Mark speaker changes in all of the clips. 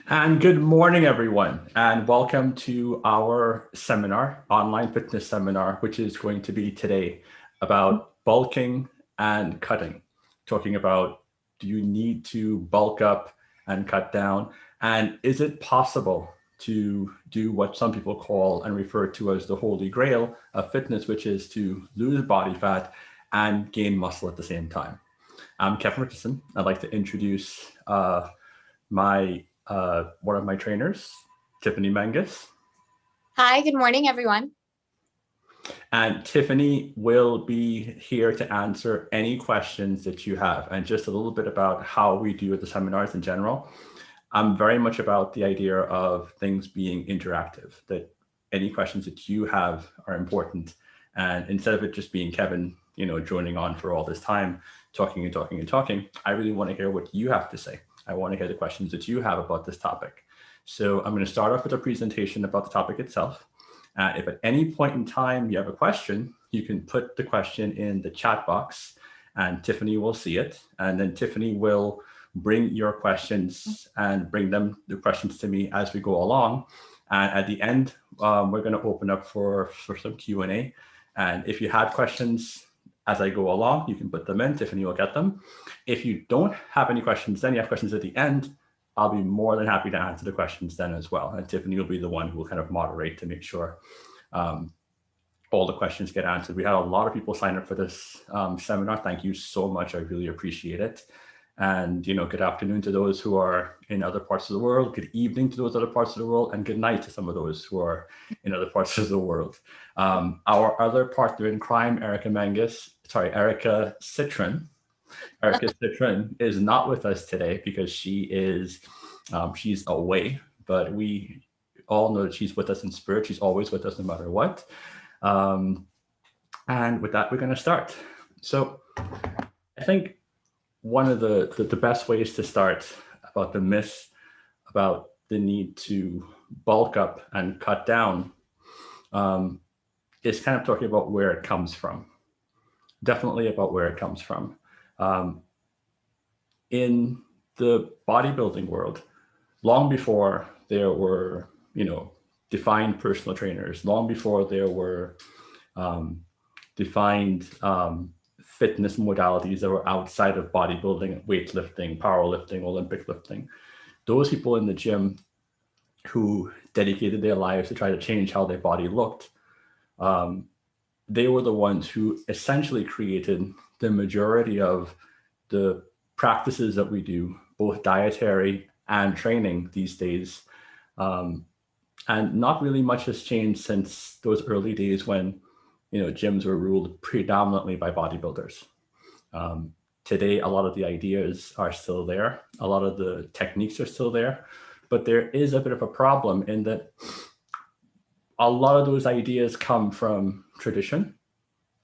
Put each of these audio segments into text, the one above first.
Speaker 1: And good morning, everyone, and welcome to our seminar, online fitness seminar, which is going to be today about bulking and cutting, talking about do you need to bulk up and cut down, and is it possible to do what some people call and refer to as the Holy Grail of fitness, which is to lose body fat and gain muscle at the same time. I'm Kevin Richardson. I'd like to introduce one of my trainers, Tiffany Mangus.
Speaker 2: Hi, good morning, everyone.
Speaker 1: And Tiffany will be here to answer any questions that you have. And just a little bit about how we do the seminars in general. I'm very much about the idea of things being interactive, that any questions that you have are important. And instead of it just being Kevin, joining on for all this time, talking and talking and talking, I really want to hear what you have to say. I want to hear the questions that you have about this topic. So I'm going to start off with a presentation about the topic itself. If at any point in time you have a question, you can put the question in the chat box and Tiffany will see it. And then Tiffany will bring your questions and bring the questions to me as we go along. And at the end, we're going to open up for some Q&A. And if you have questions as I go along, you can put them in, Tiffany will get them. If you don't have any questions, then you have questions at the end, I'll be more than happy to answer the questions then as well. And Tiffany will be the one who will kind of moderate to make sure all the questions get answered. We had a lot of people sign up for this seminar. Thank you so much. I really appreciate it. And, good afternoon to those who are in other parts of the world. Good evening to those other parts of the world. And good night to some of those who are in other parts of the world. Our other partner in crime, Erica Citron. Erica Citron is not with us today because she's away, but we all know that she's with us in spirit. She's always with us no matter what. And with that, we're going to start. So I think one of the best ways to start about the myths about the need to bulk up and cut down is kind of talking about where it comes from. Definitely about where it comes from. In the bodybuilding world, long before there were, defined personal trainers, long before there were defined fitness modalities that were outside of bodybuilding, weightlifting, powerlifting, Olympic lifting, those people in the gym who dedicated their lives to try to change how their body looked, they were the ones who essentially created the majority of the practices that we do, both dietary and training these days. And not really much has changed since those early days when, gyms were ruled predominantly by bodybuilders. Today, a lot of the ideas are still there. A lot of the techniques are still there, but there is a bit of a problem in that a lot of those ideas come from tradition,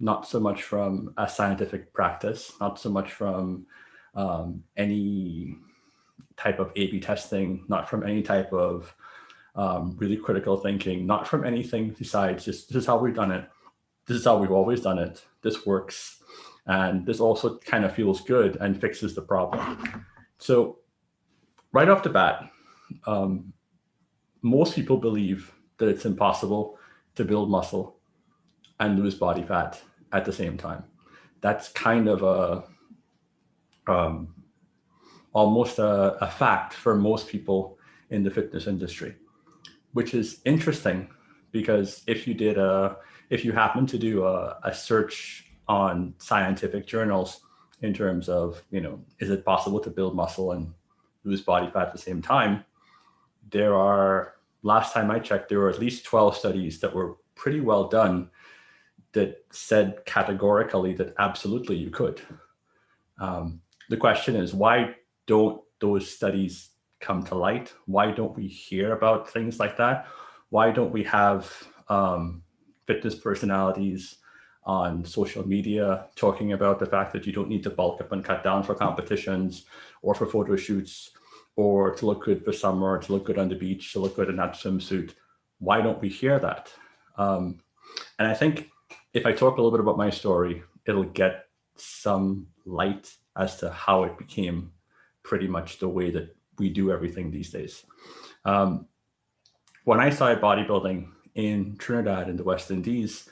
Speaker 1: not so much from a scientific practice, not so much from any type of A/B testing, not from any type of really critical thinking, not from anything besides just this is how we've done it. This is how we've always done it. This works. And this also kind of feels good and fixes the problem. So right off the bat, most people believe that it's impossible to build muscle and lose body fat at the same time. That's kind of almost a fact for most people in the fitness industry, which is interesting because if you happen to do a search on scientific journals in terms of, is it possible to build muscle and lose body fat at the same time? Last time I checked, there were at least 12 studies that were pretty well done that said categorically that absolutely you could. The question is, why don't those studies come to light? Why don't we hear about things like that? Why don't we have fitness personalities on social media talking about the fact that you don't need to bulk up and cut down for competitions or for photo shoots or to look good for summer, to look good on the beach, to look good in that swimsuit? Why don't we hear that? And I think if I talk a little bit about my story, it'll get some light as to how it became pretty much the way that we do everything these days. When I started bodybuilding in Trinidad in the West Indies,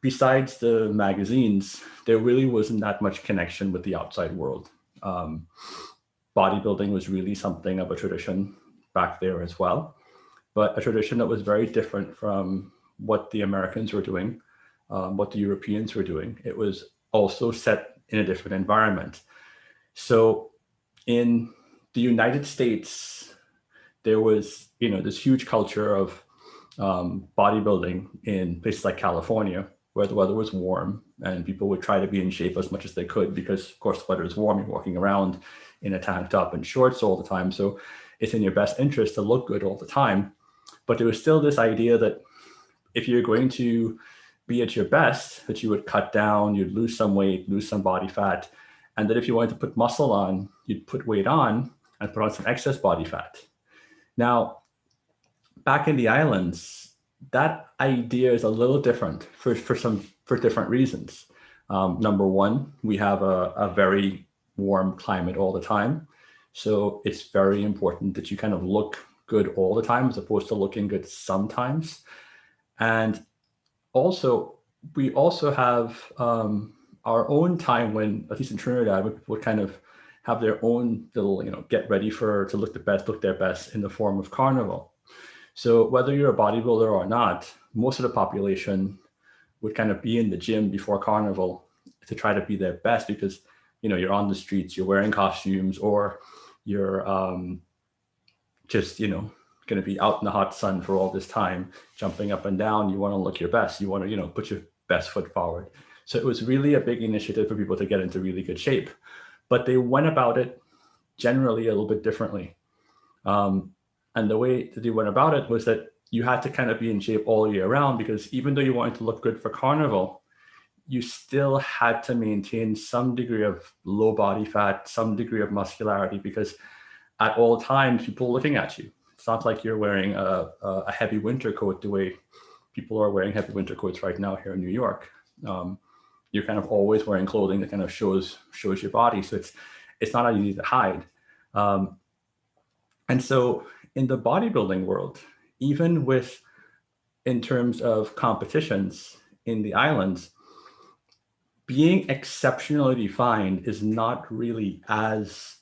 Speaker 1: besides the magazines, there really wasn't that much connection with the outside world. Bodybuilding was really something of a tradition back there as well, but a tradition that was very different from what the Americans were doing, what the Europeans were doing. It was also set in a different environment. So in the United States, there was, this huge culture of bodybuilding in places like California, where the weather was warm and people would try to be in shape as much as they could because, of course, the weather is warm. You're walking around in a tank top and shorts all the time. So it's in your best interest to look good all the time. But there was still this idea that if you're going to be at your best, that you would cut down, you'd lose some weight, lose some body fat, and that if you wanted to put muscle on, you'd put weight on and put on some excess body fat. Now, back in the islands, that idea is a little different for different reasons. Number one, we have a very warm climate all the time. So it's very important that you kind of look good all the time as opposed to looking good sometimes. And also, we also have our own time when, at least in Trinidad, we would kind of have their own little, get ready to look their best in the form of carnival. So whether you're a bodybuilder or not, most of the population would kind of be in the gym before carnival to try to be their best because, you're on the streets, you're wearing costumes, or you're just, going to be out in the hot sun for all this time, jumping up and down. You want to look your best. You want to, put your best foot forward. So it was really a big initiative for people to get into really good shape, but they went about it generally a little bit differently. And the way that they went about it was that you had to kind of be in shape all year round because even though you wanted to look good for carnival, you still had to maintain some degree of low body fat, some degree of muscularity, because at all times, people are looking at you. It's not like you're wearing a heavy winter coat the way people are wearing heavy winter coats right now here in New York. You're kind of always wearing clothing that kind of shows your body. So it's not easy to hide. And so in the bodybuilding world, even in terms of competitions in the islands, being exceptionally defined is not really as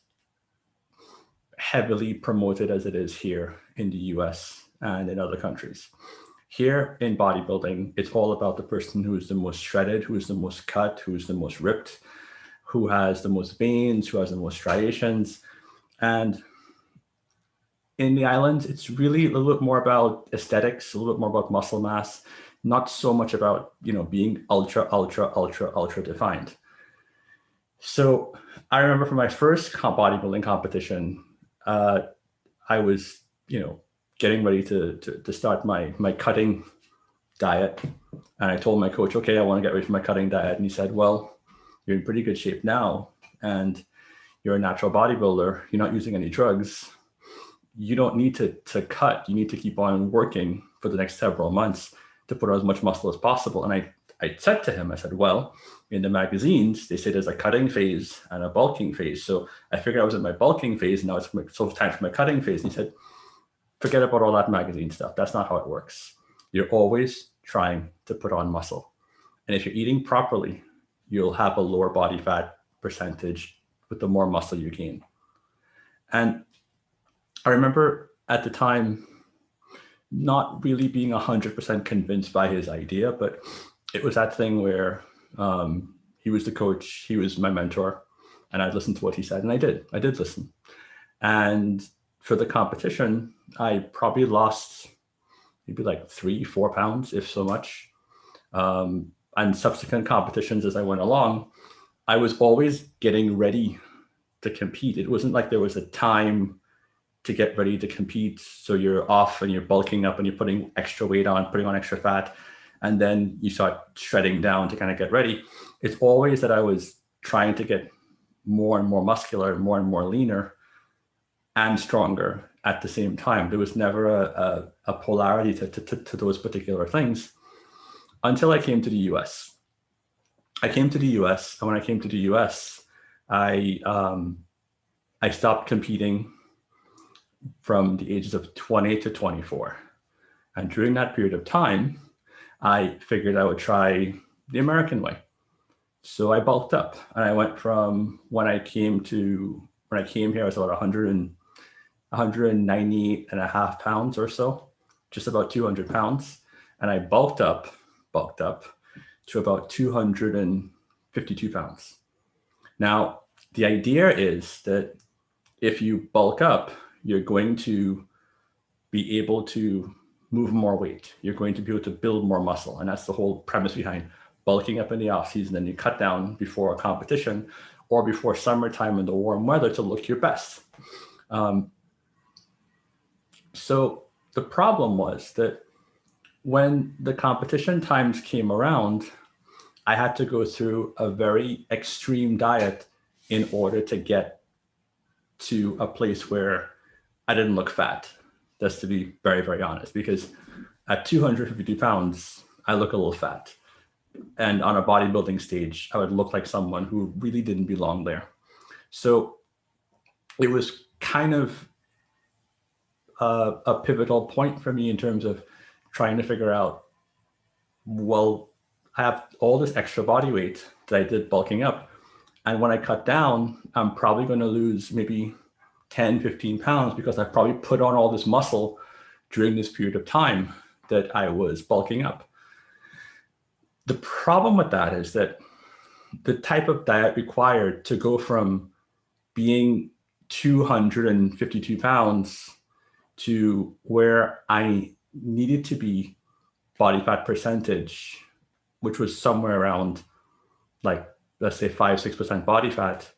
Speaker 1: heavily promoted as it is here in the US and in other countries. Here in bodybuilding, it's all about the person who is the most shredded, who is the most cut, who is the most ripped, who has the most veins, who has the most striations. And in the islands, it's really a little bit more about aesthetics, a little bit more about muscle mass, not so much about, being ultra defined. So I remember for my first bodybuilding competition, I was, getting ready to start my cutting diet. And I told my coach, okay, I want to get ready for my cutting diet. And he said, well, you're in pretty good shape now. And you're a natural bodybuilder. You're not using any drugs. You don't need to cut. You need to keep on working for the next several months to put on as much muscle as possible. And I said to him, I said, well, in the magazines, they say there's a cutting phase and a bulking phase. So I figured I was in my bulking phase. And now it's time for my cutting phase. And he said, forget about all that magazine stuff. That's not how it works. You're always trying to put on muscle. And if you're eating properly, you'll have a lower body fat percentage with the more muscle you gain. And I remember at the time not really being 100% convinced by his idea, but it was that thing where he was the coach, he was my mentor, and I'd listen to what he said, and I did listen. And for the competition, I probably lost maybe like 3-4 pounds, if so much. And subsequent competitions as I went along, I was always getting ready to compete. It wasn't like there was a time to get ready to compete. So you're off and you're bulking up and you're putting extra weight on, putting on extra fat, and then you start shredding down to kind of get ready. It's always that I was trying to get more and more muscular, more and more leaner and stronger at the same time. There was never a polarity to those particular things until I came to the US. I came to the US, and when I came to the US, I I stopped competing from the ages of 20 to 24. And during that period of time, I figured I would try the American way. So I bulked up, and I went from when I came here, I was about 198 and a half pounds or so, just about 200 pounds. And I bulked up to about 252 pounds. Now, the idea is that if you bulk up, you're going to be able to move more weight. You're going to be able to build more muscle. And that's the whole premise behind bulking up in the off season. And you cut down before a competition or before summertime in the warm weather to look your best. So the problem was that when the competition times came around, I had to go through a very extreme diet in order to get to a place where I didn't look fat. Just to be very, very honest, because at 252 pounds, I look a little fat. And on a bodybuilding stage, I would look like someone who really didn't belong there. So it was kind of a pivotal point for me in terms of trying to figure out, well, I have all this extra body weight that I did bulking up. And when I cut down, I'm probably going to lose maybe 10, 15 pounds because I probably put on all this muscle during this period of time that I was bulking up. The problem with that is that the type of diet required to go from being 252 pounds to where I needed to be body fat percentage, which was somewhere around, like, let's say 5-6% body fat.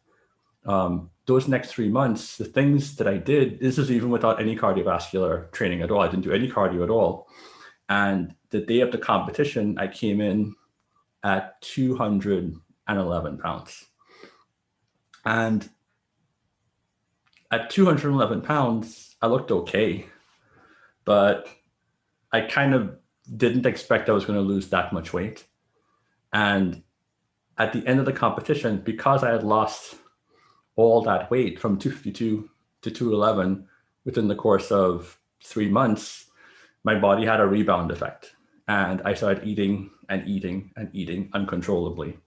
Speaker 1: Those next 3 months, the things that I did, this is even without any cardiovascular training at all. I didn't do any cardio at all. And the day of the competition, I came in at 211 pounds. And at 211 pounds, I looked okay, but I kind of didn't expect I was going to lose that much weight. And at the end of the competition, because I had lost all that weight from 252 to 211 within the course of 3 months, my body had a rebound effect. And I started eating and eating and eating uncontrollably.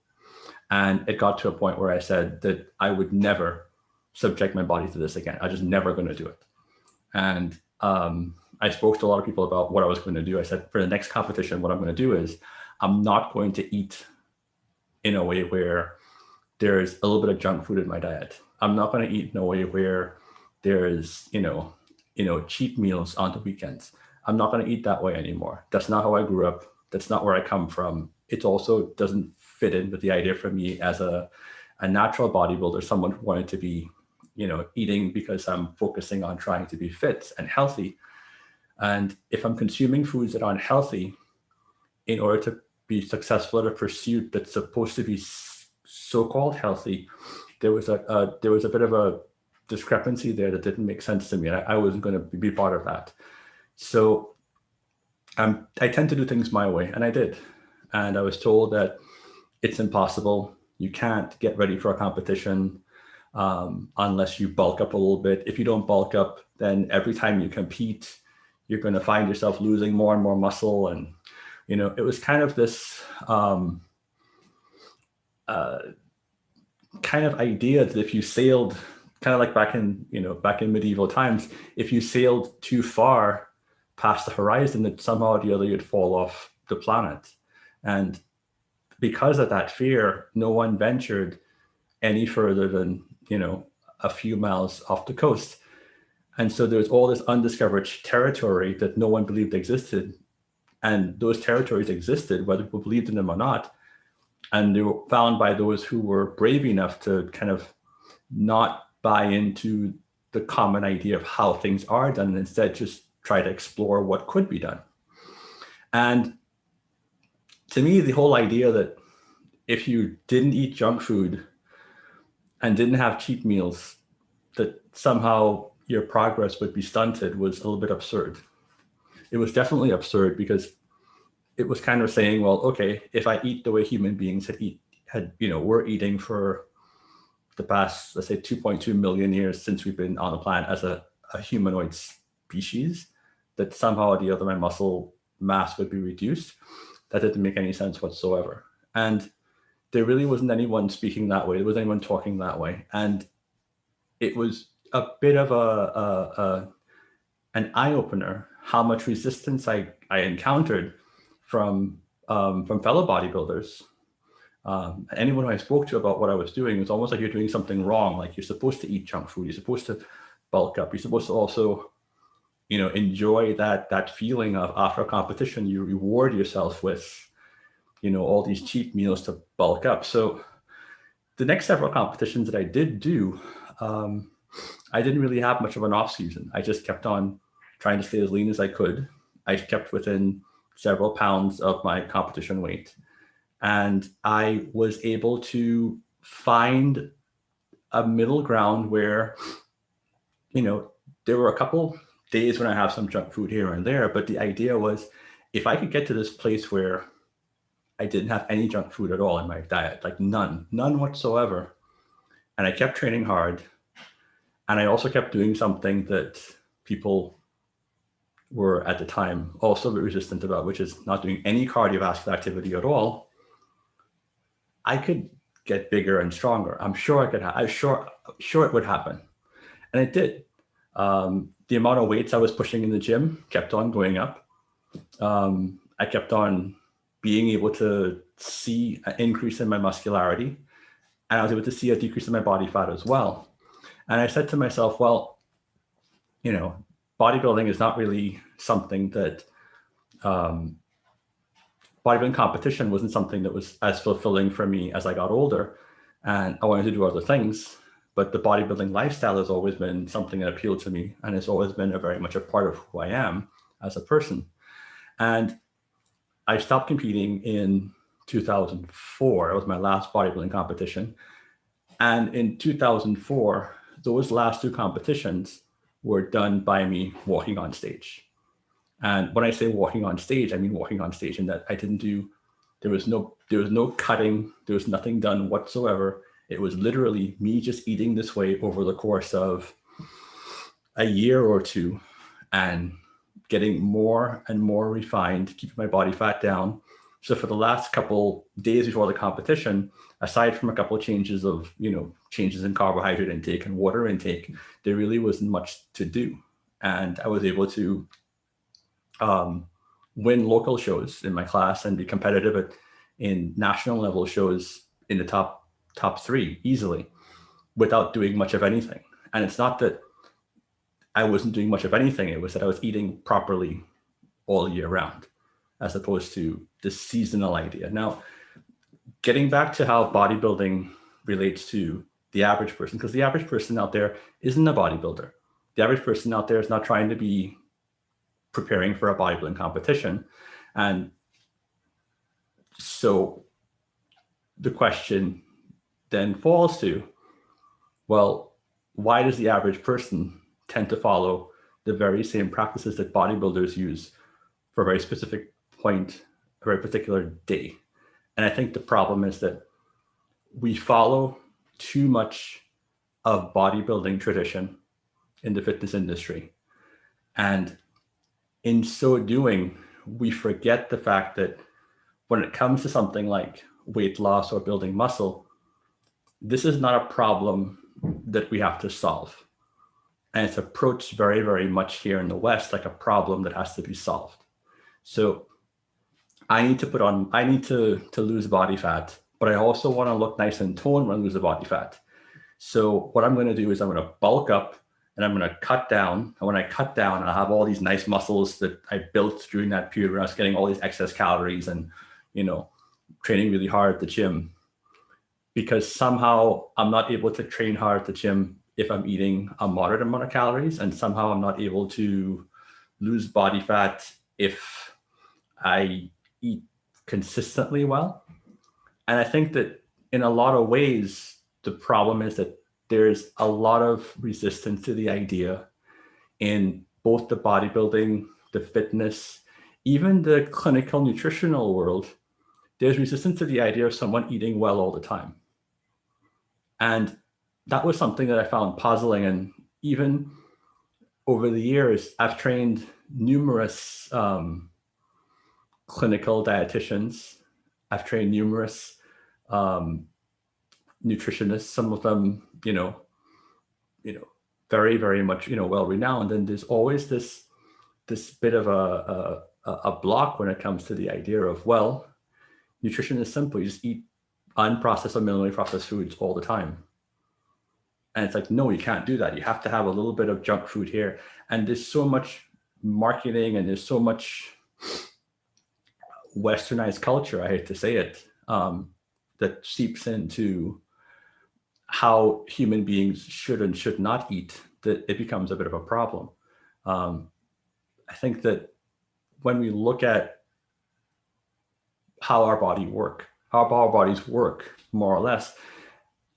Speaker 1: And it got to a point where I said that I would never subject my body to this again. I'm just never going to do it. And I spoke to a lot of people about what I was going to do. I said, for the next competition, what I'm going to do is I'm not going to eat in a way where there's a little bit of junk food in my diet. I'm not going to eat in a way where there's, cheat meals on the weekends. I'm not going to eat that way anymore. That's not how I grew up. That's not where I come from. It also doesn't fit in with the idea for me as a natural bodybuilder, someone who wanted to be, eating because I'm focusing on trying to be fit and healthy. And if I'm consuming foods that aren't healthy in order to be successful at a pursuit that's supposed to be so-called healthy, there was a bit of a discrepancy there that didn't make sense to me. And I wasn't going to be part of that. So I tend to do things my way, and I did. And I was told that it's impossible. You can't get ready for a competition unless you bulk up a little bit. If you don't bulk up, then every time you compete, you're going to find yourself losing more and more muscle. And, it was kind of this kind of idea that if you sailed, kind of like back in medieval times, if you sailed too far past the horizon, that somehow or the other you'd fall off the planet. And because of that fear, no one ventured any further than, a few miles off the coast. And so there's all this undiscovered territory that no one believed existed. And those territories existed, whether people believed in them or not. And they were found by those who were brave enough to kind of not buy into the common idea of how things are done, and instead just try to explore what could be done. And to me, the whole idea that if you didn't eat junk food and didn't have cheat meals, that somehow your progress would be stunted was a little bit absurd. It was definitely absurd because it was kind of saying, well, okay, if I eat the way human beings were eating for the past, let's say 2.2 million years since we've been on the planet as a humanoid species, that somehow or the other my muscle mass would be reduced. That didn't make any sense whatsoever. And there really wasn't anyone speaking that way. There wasn't anyone talking that way. And it was a bit of an eye-opener how much resistance I encountered from fellow bodybuilders. Anyone who I spoke to about what I was doing, it was almost like you're doing something wrong. Like you're supposed to eat junk food. You're supposed to bulk up. You're supposed to also, enjoy that feeling of after a competition, you reward yourself with, all these cheap meals to bulk up. So the next several competitions that I did do, I didn't really have much of an off season. I just kept on trying to stay as lean as I could. I kept within several pounds of my competition weight. And I was able to find a middle ground where, there were a couple days when I have some junk food here and there, but the idea was if I could get to this place where I didn't have any junk food at all in my diet, like none whatsoever. And I kept training hard. And I also kept doing something that people were at the time also a bit resistant about, which is not doing any cardiovascular activity at all. I could get bigger and stronger. I'm sure I could. I'm sure it would happen, and it did. The amount of weights I was pushing in the gym kept on going up. I kept on being able to see an increase in my muscularity, and I was able to see a decrease in my body fat as well. And I said to myself, well, bodybuilding is not really something that bodybuilding competition wasn't something that was as fulfilling for me as I got older, and I wanted to do other things. But the bodybuilding lifestyle has always been something that appealed to me, and it's always been very much a part of who I am as a person. And I stopped competing in 2004. It was my last bodybuilding competition. And in 2004, those last two competitions were done by me walking on stage. And when I say walking on stage, I mean walking on stage in that there was no cutting, there was nothing done whatsoever. It was literally me just eating this way over the course of a year or two and getting more and more refined, keeping my body fat down. So for the last couple days before the competition, aside from a couple of changes in carbohydrate intake and water intake, there really wasn't much to do. And I was able to win local shows in my class and be competitive in national level shows in the top three easily without doing much of anything. And it's not that I wasn't doing much of anything. It was that I was eating properly all year round, as opposed to the seasonal idea. Now, getting back to how bodybuilding relates to the average person, because the average person out there isn't a bodybuilder. The average person out there is not trying to be preparing for a bodybuilding competition. And so the question then falls to, well, why does the average person tend to follow the very same practices that bodybuilders use for a very specific point, a very particular day? And I think the problem is that we follow too much of bodybuilding tradition in the fitness industry. And in so doing, we forget the fact that when it comes to something like weight loss or building muscle, this is not a problem that we have to solve. And it's approached very, very much here in the West like a problem that has to be solved. So I need to lose body fat, but I also want to look nice and toned when I lose the body fat. So what I'm going to do is I'm going to bulk up and I'm going to cut down. And when I cut down, I'll have all these nice muscles that I built during that period where I was getting all these excess calories and, training really hard at the gym. Because somehow I'm not able to train hard at the gym if I'm eating a moderate amount of calories, and somehow I'm not able to lose body fat if I eat consistently well. And I think that in a lot of ways, the problem is that there's a lot of resistance to the idea in both the bodybuilding, the fitness, even the clinical nutritional world. There's resistance to the idea of someone eating well all the time. And that was something that I found puzzling. And even over the years, I've trained numerous clinical dietitians. I've trained numerous nutritionists, some of them, very, very much, well renowned. And there's always this bit of a block when it comes to the idea of, well, nutrition is simple. You just eat unprocessed or minimally processed foods all the time. And it's like, no, you can't do that. You have to have a little bit of junk food here. And there's so much marketing and there's so much westernized culture, I hate to say it, that seeps into how human beings should and should not eat, that it becomes a bit of a problem. I think that when we look at how our bodies work, more or less,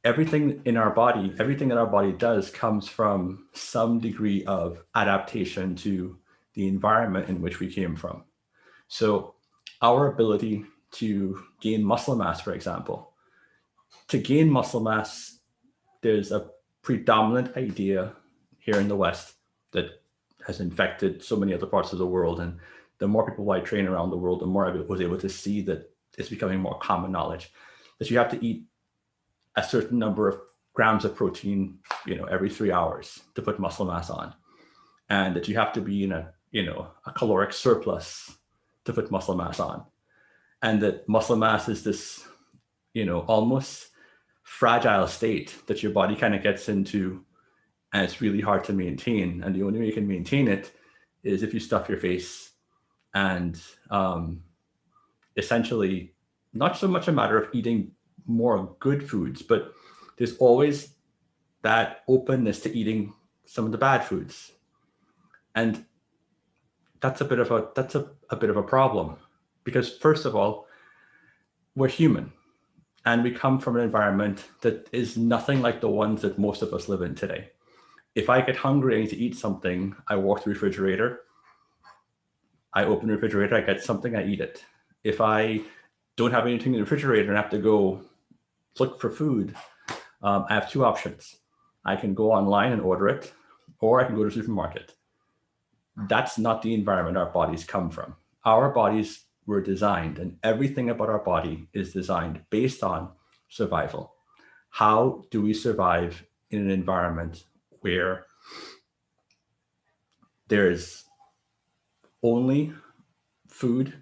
Speaker 1: everything in our body, everything that our body does comes from some degree of adaptation to the environment in which we came from. So our ability to gain muscle mass, for example, to gain muscle mass, there's a predominant idea here in the West that has infected so many other parts of the world. And the more people I train around the world, the more I was able to see that it's becoming more common knowledge that you have to eat a certain number of grams of protein, every 3 hours to put muscle mass on, and that you have to be in a caloric surplus to put muscle mass on, and that muscle mass is this, almost fragile state that your body kind of gets into, and it's really hard to maintain. And the only way you can maintain it is if you stuff your face, and essentially not so much a matter of eating more good foods, but there's always that openness to eating some of the bad foods. And that's a bit of a problem, because first of all, we're human and we come from an environment that is nothing like the ones that most of us live in today. If I get hungry and need to eat something, I walk to the refrigerator, I open the refrigerator, I get something, I eat it. If I don't have anything in the refrigerator and have to go look for food, I have two options. I can go online and order it, or I can go to the supermarket. That's not the environment our bodies come from. Our bodies were designed, and everything about our body is designed based on survival. How do we survive in an environment where there's only food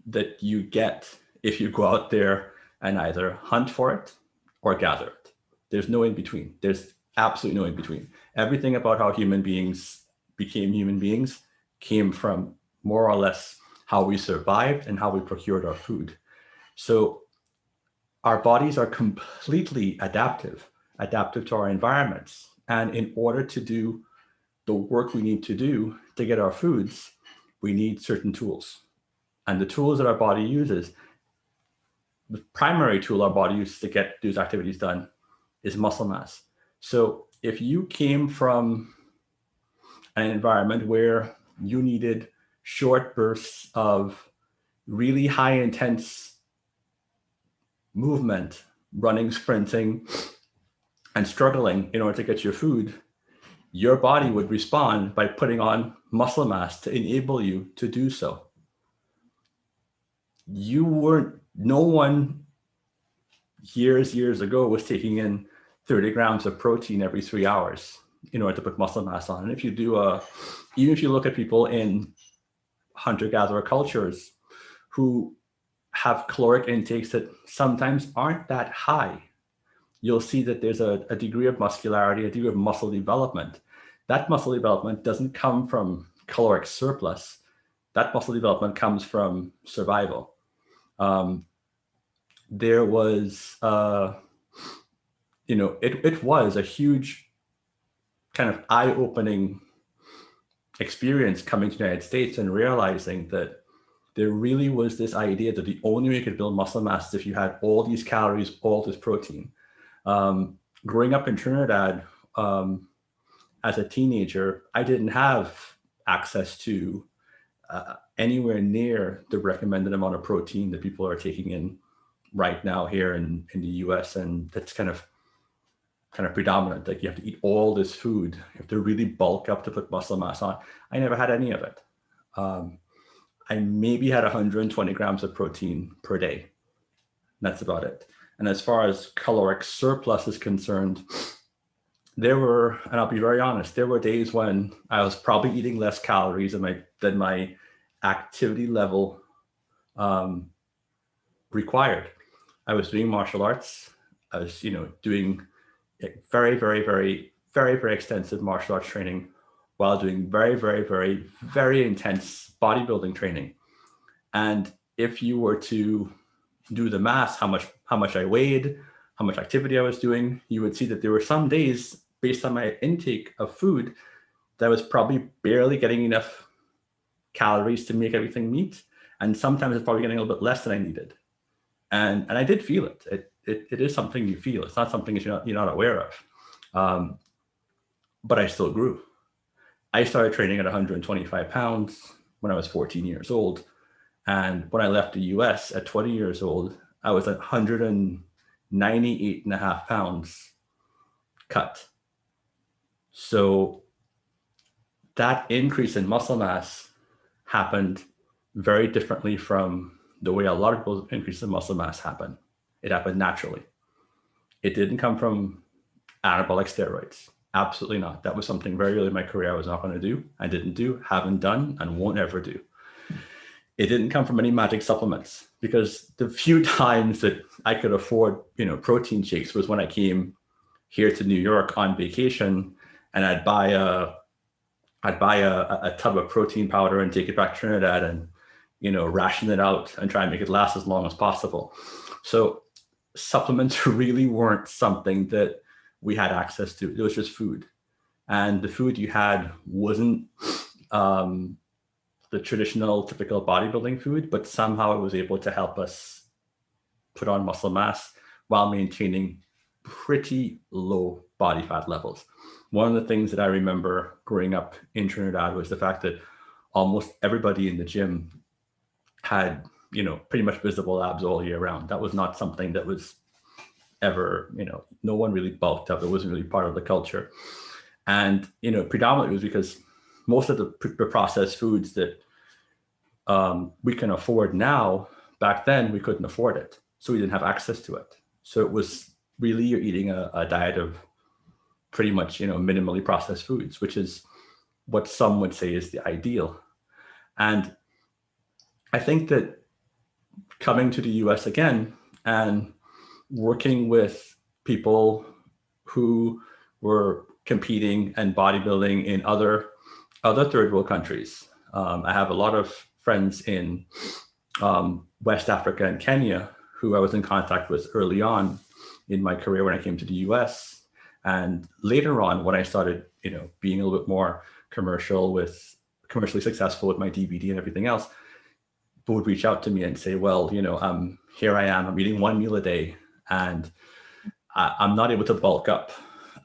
Speaker 1: that you get if you go out there and either hunt for it or gather it? There's no in between. There's absolutely no in between. Everything about how human beings became human beings came from more or less how we survived and how we procured our food. So our bodies are completely adaptive to our environments. And in order to do the work we need to do to get our foods, we need certain tools. And the tools that our body uses, the primary tool our body uses to get those activities done is muscle mass. So if you came from an environment where you needed short bursts of really high intense movement, running, sprinting, and struggling in order to get your food, your body would respond by putting on muscle mass to enable you to do so. No one years ago was taking in 30 grams of protein every 3 hours in order to put muscle mass on. And if you do even if you look at people in hunter-gatherer cultures who have caloric intakes that sometimes aren't that high, you'll see that there's a degree of muscularity, a degree of muscle development. That muscle development doesn't come from caloric surplus. That muscle development comes from survival. There was, it was a huge kind of eye-opening experience coming to the United States and realizing that there really was this idea that the only way you could build muscle mass is if you had all these calories, all this protein. Growing up in Trinidad, as a teenager, I didn't have access to anywhere near the recommended amount of protein that people are taking in right now here in the US. And that's kind of kind of predominant. Like you have to eat all this food. You have to really bulk up to put muscle mass on. I never had any of it. I maybe had 120 grams of protein per day. That's about it. And as far as caloric surplus is concerned, there were, and I'll be very honest, there were days when I was probably eating less calories than my activity level required. I was doing martial arts. I was, doing very, very, very, very, very extensive martial arts training while doing very, very, very, very intense bodybuilding training. And if you were to do the math, how much I weighed, how much activity I was doing, you would see that there were some days based on my intake of food that I was probably barely getting enough calories to make everything meet. And sometimes it's probably getting a little bit less than I needed. And I did feel it. It is something you feel. It's not something that you're not aware of. But I still grew. I started training at 125 pounds when I was 14 years old. And when I left the US at 20 years old, I was at 198 and a half pounds cut. So that increase in muscle mass happened very differently from the way a lot of people's increase in muscle mass happen. It happened naturally. It didn't come from anabolic steroids. Absolutely not. That was something very early in my career I was not going to do. I didn't do, haven't done, and won't ever do. It didn't come from any magic supplements, because the few times that I could afford, protein shakes was when I came here to New York on vacation, and I'd buy a tub of protein powder and take it back to Trinidad and, ration it out and try and make it last as long as possible. So supplements really weren't something that we had access to. It was just food. And the food you had wasn't the traditional, typical bodybuilding food, but somehow it was able to help us put on muscle mass while maintaining pretty low body fat levels. One of the things that I remember growing up in Trinidad was the fact that almost everybody in the gym had, pretty much visible abs all year round. That was not something that was ever, no one really bulked up. It wasn't really part of the culture. And, predominantly it was because most of the processed foods that we can afford now, back then we couldn't afford it. So we didn't have access to it. So it was really, you're eating a diet of pretty much, minimally processed foods, which is what some would say is the ideal. And I think that coming to the US again and working with people who were competing and bodybuilding in other third world countries. I have a lot of friends in West Africa and Kenya who I was in contact with early on in my career when I came to the US. And later on, when I started, being a little bit more commercially successful with my DVD and everything else, people would reach out to me and say, well, here I am, I'm eating one meal a day and I'm not able to bulk up.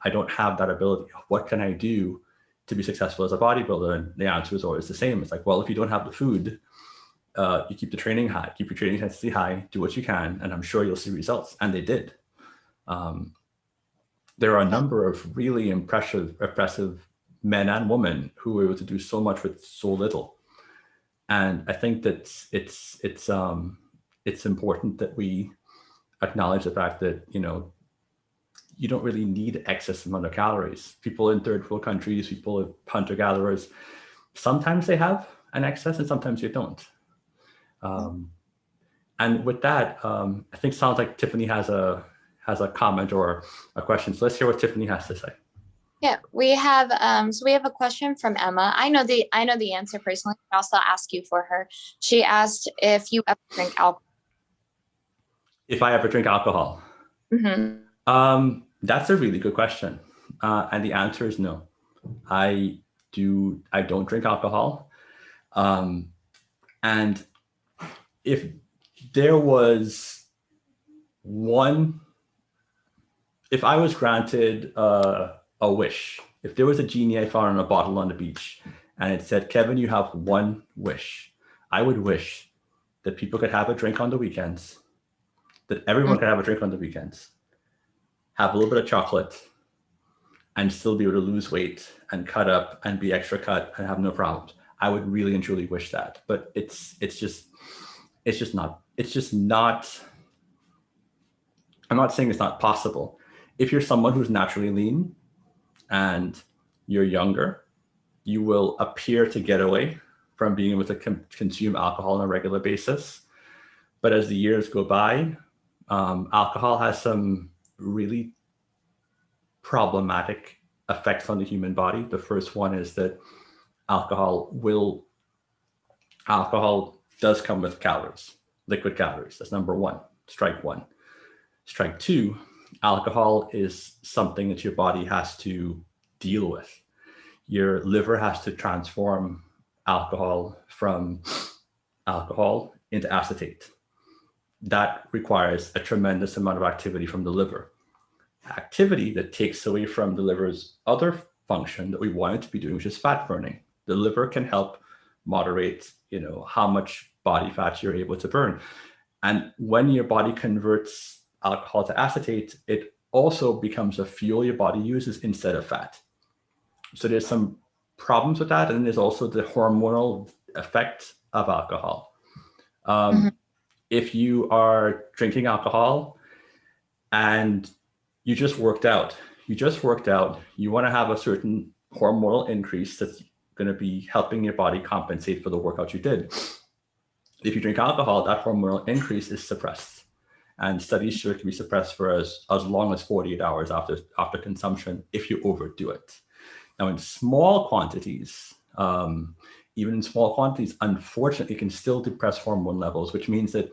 Speaker 1: I don't have that ability. What can I do to be successful as a bodybuilder? And the answer is always the same. It's like, well, if you don't have the food, you keep the training high, keep your training intensity high, do what you can, and I'm sure you'll see results. And they did. There are a number of really impressive men and women who were able to do so much with so little. And I think that it's important that we acknowledge the fact that, you don't really need excess amount of calories. People in third world countries, people hunter-gatherers, sometimes they have an excess and sometimes you don't. And with that, I think it sounds like Tiffany has a comment or a question. So let's hear what Tiffany has to say.
Speaker 2: Yeah, we have a question from Emma. I know the answer personally. I'll also ask you for her. She asked if you ever drink alcohol.
Speaker 1: If I ever drink alcohol.
Speaker 2: Mm-hmm.
Speaker 1: That's a really good question. And the answer is no. I don't drink alcohol. And if there was if I was granted a wish, if there was a genie I found in a bottle on the beach and it said, Kevin, you have one wish, I would wish that people could have a drink on the weekends, that everyone could have a drink on the weekends, have a little bit of chocolate, and still be able to lose weight and cut up and be extra cut and have no problems. I would really and truly wish that, but it's just not, I'm not saying it's not possible. If you're someone who's naturally lean and you're younger, you will appear to get away from being able to consume alcohol on a regular basis. But as the years go by, alcohol has some really problematic effects on the human body. The first one is that alcohol does come with calories, liquid calories. That's number one, strike one. Strike two, alcohol is something that your body has to deal with. Your liver has to transform alcohol from alcohol into acetate. That requires a tremendous amount of activity from the liver. Activity that takes away from the liver's other function that we want it to be doing, which is fat burning. The liver can help moderate, how much body fat you're able to burn. And when your body converts alcohol to acetate, it also becomes a fuel your body uses instead of fat. So there's some problems with that. And there's also the hormonal effect of alcohol. If you are drinking alcohol and you just worked out, you want to have a certain hormonal increase that's going to be helping your body compensate for the workout you did. If you drink alcohol, that hormonal increase is suppressed. And studies show it can be suppressed for as long as 48 hours after consumption if you overdo it. Now, in small quantities, even in small quantities, unfortunately, can still depress hormone levels, which means that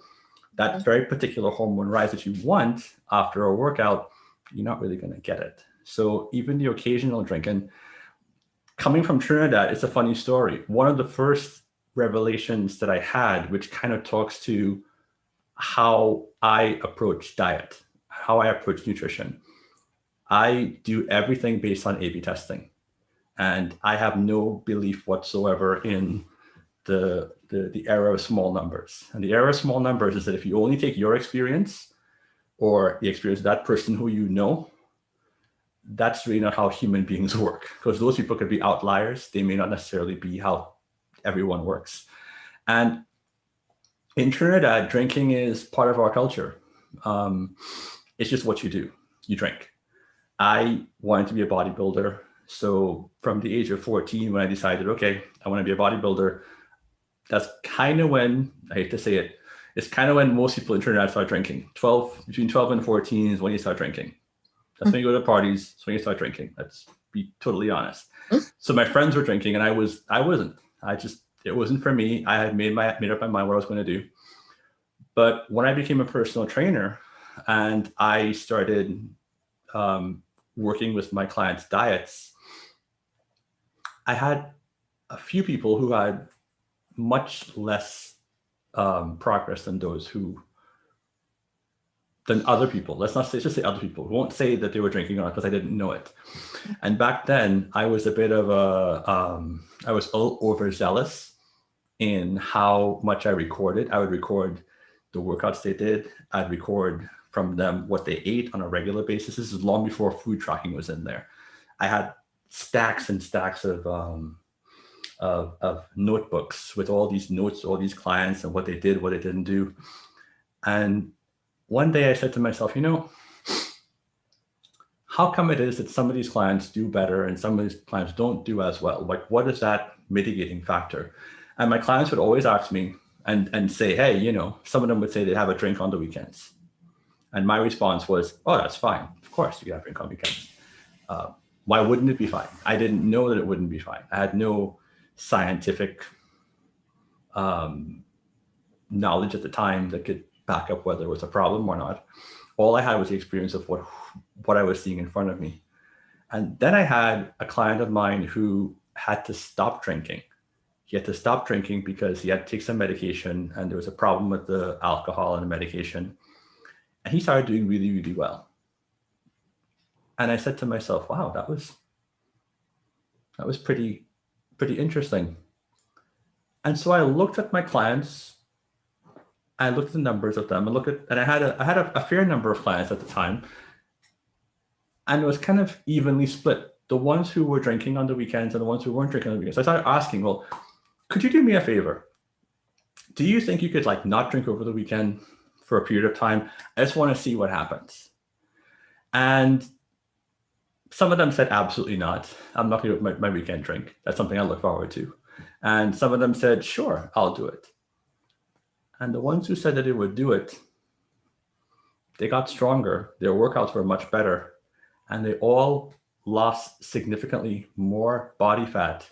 Speaker 1: very particular hormone rise that you want after a workout, you're not really going to get it. So even the occasional drinking, coming from Trinidad, it's a funny story. One of the first revelations that I had, which kind of talks to how I approach diet, how I approach nutrition. I do everything based on A/B testing. And I have no belief whatsoever in the error of small numbers. And the error of small numbers is that if you only take your experience or the experience of that person who you know, that's really not how human beings work, because those people could be outliers. They may not necessarily be how everyone works. And in Trinidad, drinking is part of our culture. It's just what you do. You drink. I wanted to be a bodybuilder. So from the age of 14, when I decided, okay, I want to be a bodybuilder, that's kind of when, I hate to say it, it's kind of when most people in Trinidad start drinking. Between 12 and 14 is when you start drinking. That's when you go to parties. That's when you start drinking. Let's be totally honest. So my friends were drinking and I wasn't. It wasn't for me. I had made up my mind what I was going to do. But when I became a personal trainer and I started working with my clients' diets, I had a few people who had much less progress than other people. Let's just say other people. We won't say that they were drinking or not because I didn't know it. And back then I was a bit of I was a little overzealous in how much I recorded. I would record the workouts they did. I'd record from them what they ate on a regular basis. This is long before food tracking was in there. I had stacks and stacks of notebooks with all these notes, all these clients and what they did, what they didn't do. And one day I said to myself, how come it is that some of these clients do better and some of these clients don't do as well? Like, what is that mitigating factor? And my clients would always ask me and say, hey, some of them would say they have a drink on the weekends. And my response was, oh, that's fine. Of course you can have a drink on weekends. Why wouldn't it be fine? I didn't know that it wouldn't be fine. I had no scientific knowledge at the time that could back up whether it was a problem or not. All I had was the experience of what I was seeing in front of me. And then I had a client of mine who had to stop drinking. He had to stop drinking because he had to take some medication and there was a problem with the alcohol and the medication. And he started doing really, really well. And I said to myself, wow, that was pretty interesting. And so I looked at my clients, I looked at the numbers of them, and I had a fair number of clients at the time. And it was kind of evenly split. the ones who were drinking on the weekends and the ones who weren't drinking on the weekends, I started asking, well, could you do me a favor? Do you think you could like not drink over the weekend for a period of time? I just want to see what happens. And some of them said, absolutely not. I'm not going to do my weekend drink. That's something I look forward to. And some of them said, sure, I'll do it. And the ones who said that they would do it, they got stronger. Their workouts were much better. And they all lost significantly more body fat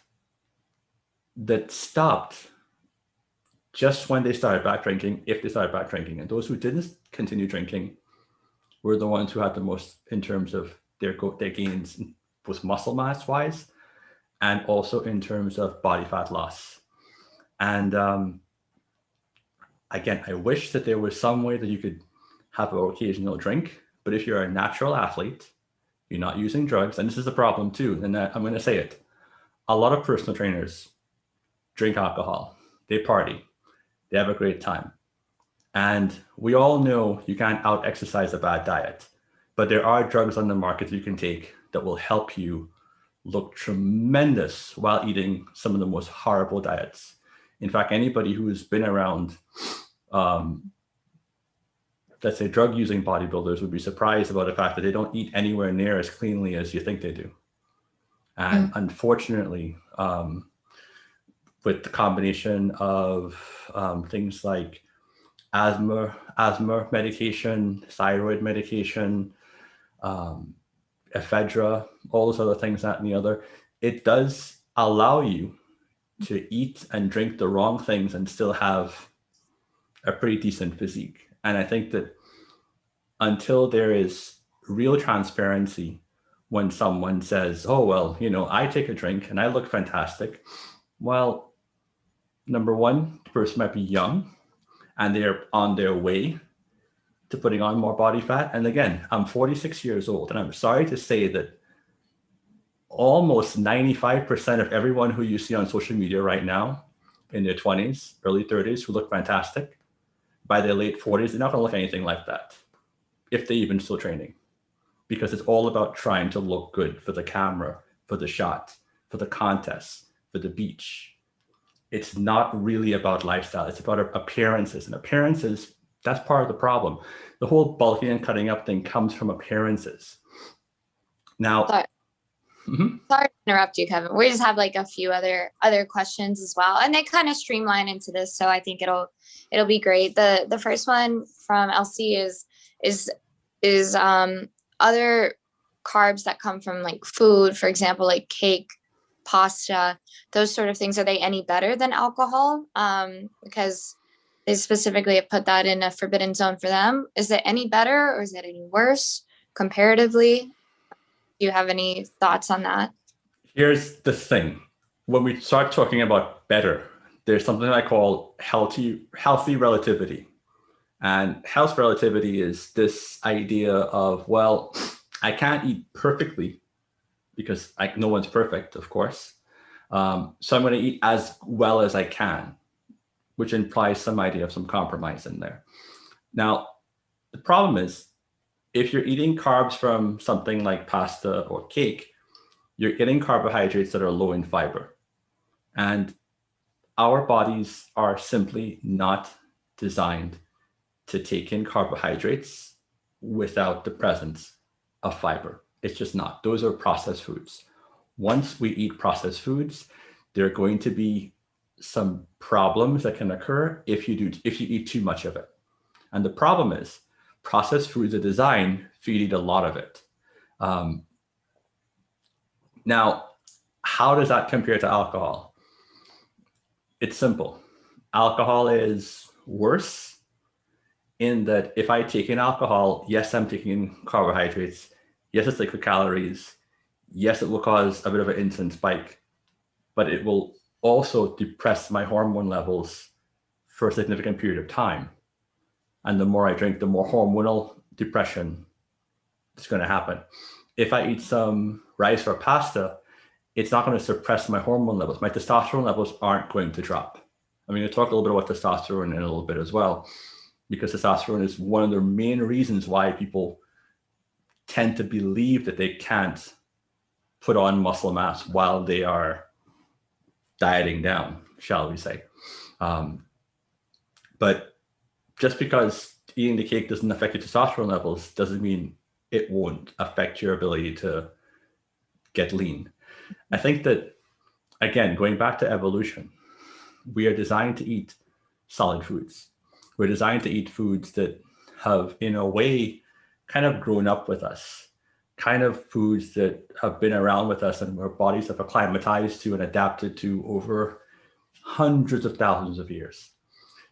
Speaker 1: that stopped just when they started back drinking, if they started back drinking. And those who didn't continue drinking were the ones who had the most in terms of their gains, both muscle mass wise, and also in terms of body fat loss. And again, I wish that there was some way that you could have an occasional drink, but if you're a natural athlete, you're not using drugs, and this is a problem too, and I'm going to say it. A lot of personal trainers drink alcohol, they party, they have a great time. And we all know you can't out-exercise a bad diet, but there are drugs on the market you can take that will help you look tremendous while eating some of the most horrible diets. In fact, anybody who's been around, let's say drug-using bodybuilders would be surprised about the fact that they don't eat anywhere near as cleanly as you think they do. And unfortunately, with the combination of things like asthma medication, thyroid medication, ephedra, all those other things, that and the other, it does allow you to eat and drink the wrong things and still have a pretty decent physique. And I think that until there is real transparency when someone says, oh, well, you know, I take a drink and I look fantastic. Well, number one, the person might be young and they're on their way to putting on more body fat. And again, I'm 46 years old, and I'm sorry to say that almost 95% of everyone who you see on social media right now in their 20s, early 30s, who look fantastic, by their late 40s, they're not going to look anything like that, if they even still training, because it's all about trying to look good for the camera, for the shot, for the contest, for the beach. It's not really about lifestyle. It's about appearances, and appearances, that's part of the problem. The whole bulking and cutting up thing comes from appearances. Now,
Speaker 2: sorry to interrupt you, Kevin. We just have like a few other questions as well, and they kind of streamline into this, so I think it'll be great. The first one from LC is other carbs that come from like food, for example, like cake, pasta, those sort of things. Are they any better than alcohol? Because they specifically have put that in a forbidden zone for them. Is it any better, or is it any worse comparatively? Do you have any thoughts on that?
Speaker 1: Here's the thing. When we start talking about better, there's something I call healthy relativity. And health relativity is this idea of, well, I can't eat perfectly because no one's perfect, of course. So I'm going to eat as well as I can, which implies some idea of some compromise in there. Now, the problem is, if you're eating carbs from something like pasta or cake, you're getting carbohydrates that are low in fiber. And our bodies are simply not designed to take in carbohydrates without the presence of fiber. It's just not. Those are processed foods. Once we eat processed foods, there are going to be some problems that can occur if you eat too much of it. And the problem is, processed foods are designed for you to eat a lot of it. Now, how does that compare to alcohol? It's simple. Alcohol is worse in that if I take in alcohol, yes, I'm taking in carbohydrates. Yes, it's liquid calories. Yes, it will cause a bit of an insulin spike, but it will also depress my hormone levels for a significant period of time. And the more I drink, the more hormonal depression is going to happen. If I eat some rice or pasta, it's not going to suppress my hormone levels. My testosterone levels aren't going to drop. I'm going to talk a little bit about testosterone in a little bit as well, because testosterone is one of the main reasons why people tend to believe that they can't put on muscle mass while they are dieting down, shall we say. But just because eating the cake doesn't affect your testosterone levels doesn't mean it won't affect your ability to get lean. I think that, again, going back to evolution, we are designed to eat solid foods. We're designed to eat foods that have, in a way, kind of grown up with us, kind of foods that have been around with us and our bodies have acclimatized to and adapted to over hundreds of thousands of years.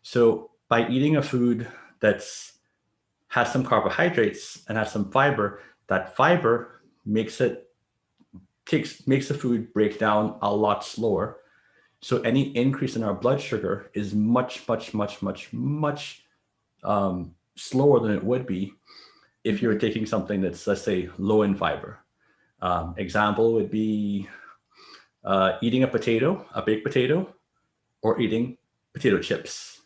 Speaker 1: So by eating a food that's has some carbohydrates and has some fiber, that fiber makes the food break down a lot slower. So any increase in our blood sugar is much slower than it would be if you're taking something that's, let's say, low in fiber. Example would be eating a baked potato, or eating potato chips.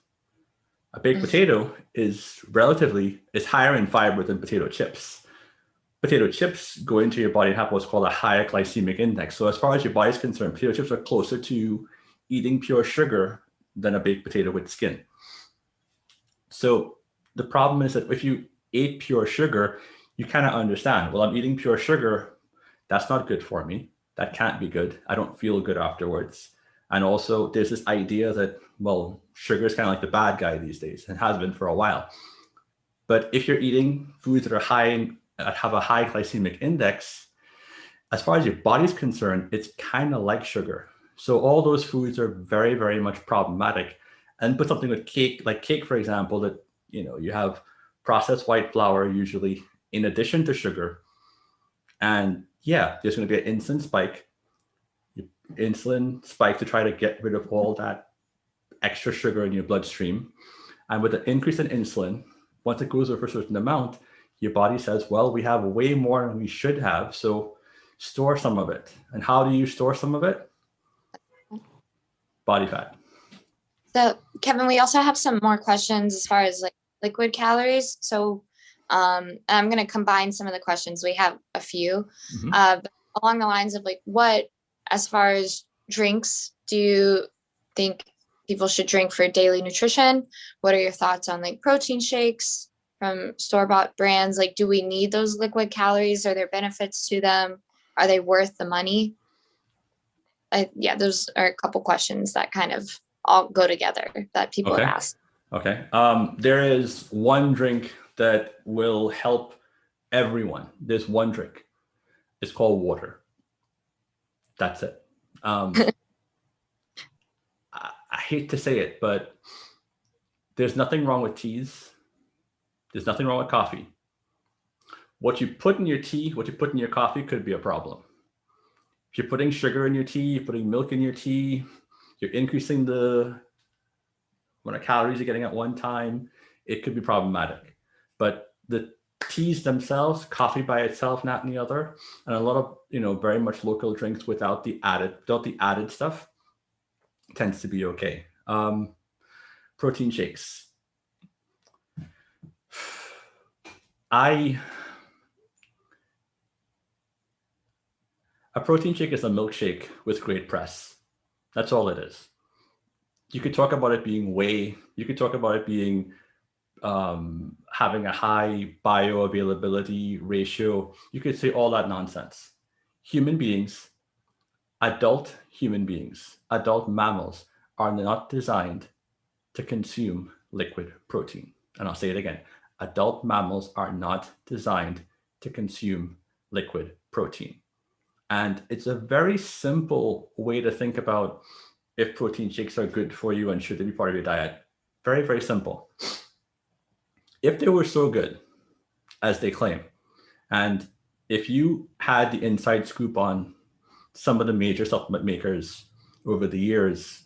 Speaker 1: A baked potato is higher in fiber than potato chips. Potato chips go into your body and have what's called a higher glycemic index. So as far as your body is concerned, potato chips are closer to eating pure sugar than a baked potato with skin. So the problem is that if you ate pure sugar, you kind of understand, well, I'm eating pure sugar. That's not good for me. That can't be good. I don't feel good afterwards. And also there's this idea that, well, sugar is kind of like the bad guy these days and has been for a while. But if you're eating foods that have a high glycemic index, as far as your body's concerned, it's kind of like sugar. So all those foods are very, very much problematic. And put something with cake, like cake, for example, that, you have processed white flour usually in addition to sugar. And yeah, there's going to be an insulin spike to try to get rid of all that extra sugar in your bloodstream. And with the increase in insulin, once it goes over a certain amount, your body says, well, we have way more than we should have, so store some of it. And how do you store some of it? Body fat.
Speaker 2: So, Kevin, we also have some more questions as far as like liquid calories. So I'm going to combine some of the questions. We have a few but along the lines of like, what, as far as drinks, do you think people should drink for daily nutrition? What are your thoughts on like protein shakes from store-bought brands? Like, do we need those liquid calories? Are there benefits to them? Are they worth the money? Those are a couple questions that kind of all go together that people have asked.
Speaker 1: Okay. There is one drink that will help everyone. There's one drink. It's called water. That's it. I hate to say it, but there's nothing wrong with teas. There's nothing wrong with coffee. What you put in your tea, what you put in your coffee could be a problem. If you're putting sugar in your tea, you're putting milk in your tea, you're increasing the amount of calories you're getting at one time, it could be problematic. But the teas themselves, coffee by itself, not any other, and a lot of very much local drinks without the added stuff tends to be okay. Protein shakes. A protein shake is a milkshake with great press. That's all it is. You could talk about it being whey. You could talk about it being having a high bioavailability ratio. You could say all that nonsense. Adult human beings, adult mammals are not designed to consume liquid protein. And I'll say it again. Adult mammals are not designed to consume liquid protein. And it's a very simple way to think about if protein shakes are good for you and should they be part of your diet. Very, very simple. If they were so good as they claim, and if you had the inside scoop on some of the major supplement makers over the years,